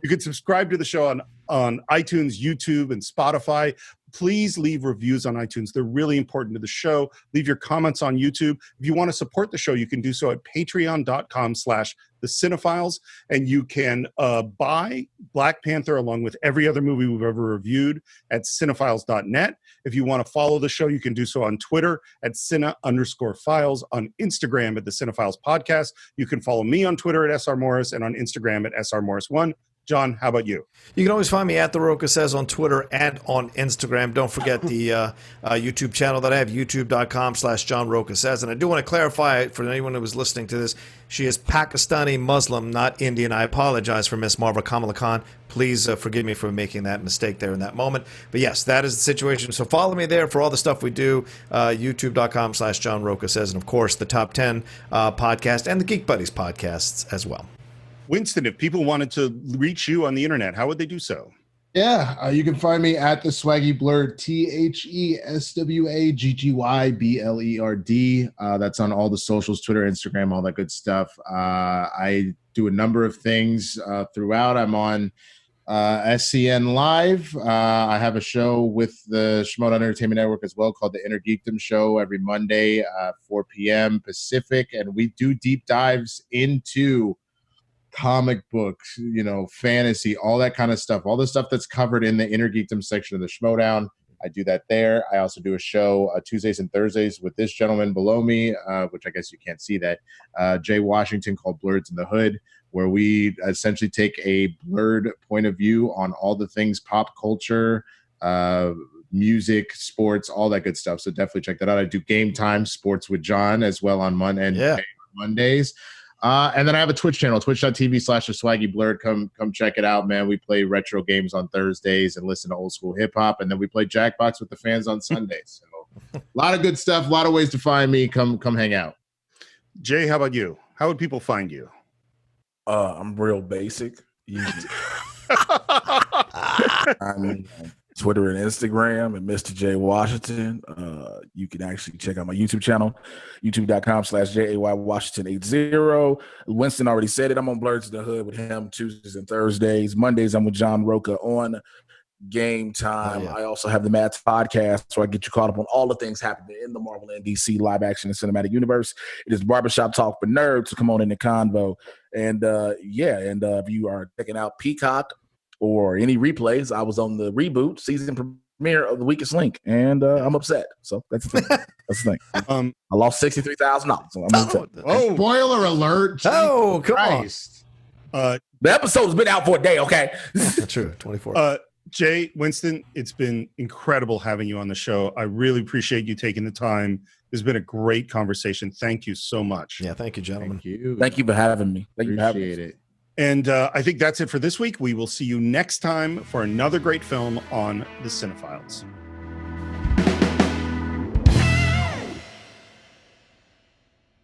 You can subscribe to the show on iTunes, YouTube, and Spotify. Please leave reviews on iTunes. They're really important to the show. Leave your comments on YouTube. If you want to support the show, you can do so at patreon.com/the Cine-Files. And you can buy Black Panther along with every other movie we've ever reviewed at cinephiles.net. If you want to follow the show, you can do so on Twitter at Cine_Files, on Instagram at the Cine-Files Podcast. You can follow me on Twitter at SR Morris and on Instagram at SR Morris1. John, how about you? You can always find me at The Roca Says on Twitter and on Instagram. Don't forget the YouTube channel that I have, youtube.com/John Roca Says. And I do want to clarify for anyone who was listening to this, she is Pakistani Muslim, not Indian. I apologize for Miss Marva Kamala Khan. Please forgive me for making that mistake there in that moment. But yes, that is the situation. So follow me there for all the stuff we do, youtube.com/John Roca Says. And of course, the Top 10 podcast and the Geek Buddies podcasts as well. Winston, if people wanted to reach you on the internet, how would they do so? Yeah, you can find me at the Swaggy Blurred, THESWAGGYBLERD. That's on all the socials, Twitter, Instagram, all that good stuff. I do a number of things throughout. I'm on SCN Live. I have a show with the Shimoda Entertainment Network as well called the Inner Geekdom Show every Monday, 4 p.m. Pacific. And we do deep dives into comic books, fantasy, all that kind of stuff, all the stuff that's covered in the Inner Geekdom section of the Schmodown. I do that there. I also do a show Tuesdays and Thursdays with this gentleman below me, which I guess you can't see that, Jay Washington, called Blurs in the Hood, where we essentially take a blurred point of view on all the things pop culture, music, sports, all that good stuff. So definitely check that out. I do Game Time Sports with John as well on Mondays. And then I have a Twitch channel, twitch.tv/swaggyblurred. Come check it out, man. We play retro games on Thursdays and listen to old school hip hop. And then we play Jackbox with the fans on Sundays. So a lot of good stuff, a lot of ways to find me. Come hang out. Jay, how about you? How would people find you? I'm real basic. I'm Twitter and Instagram and Mr. J Washington. You can actually check out my YouTube channel, youtube.com/JAYWashington80. Winston already said it. I'm on Blurs in the Hood with him Tuesdays and Thursdays. Mondays, I'm with John Roca on Game Time. I also have the Mads podcast, so I get you caught up on all the things happening in the Marvel and DC live action and cinematic universe. It is Barbershop Talk for Nerds, so come on in the convo. And if you are checking out Peacock or any replays, I was on the reboot season premiere of The Weakest Link, and I'm upset. So that's the thing. That's the thing. I lost $63,000. So I'm upset. Oh, spoiler alert! Oh, come on. The episode's been out for a day. Okay, that's true. 24. Jay, Winston, it's been incredible having you on the show. I really appreciate you taking the time. It's been a great conversation. Thank you so much. Yeah, thank you, gentlemen. Thank you for having me. Appreciate it. And I think that's it for this week. We will see you next time for another great film on the Cine-Files.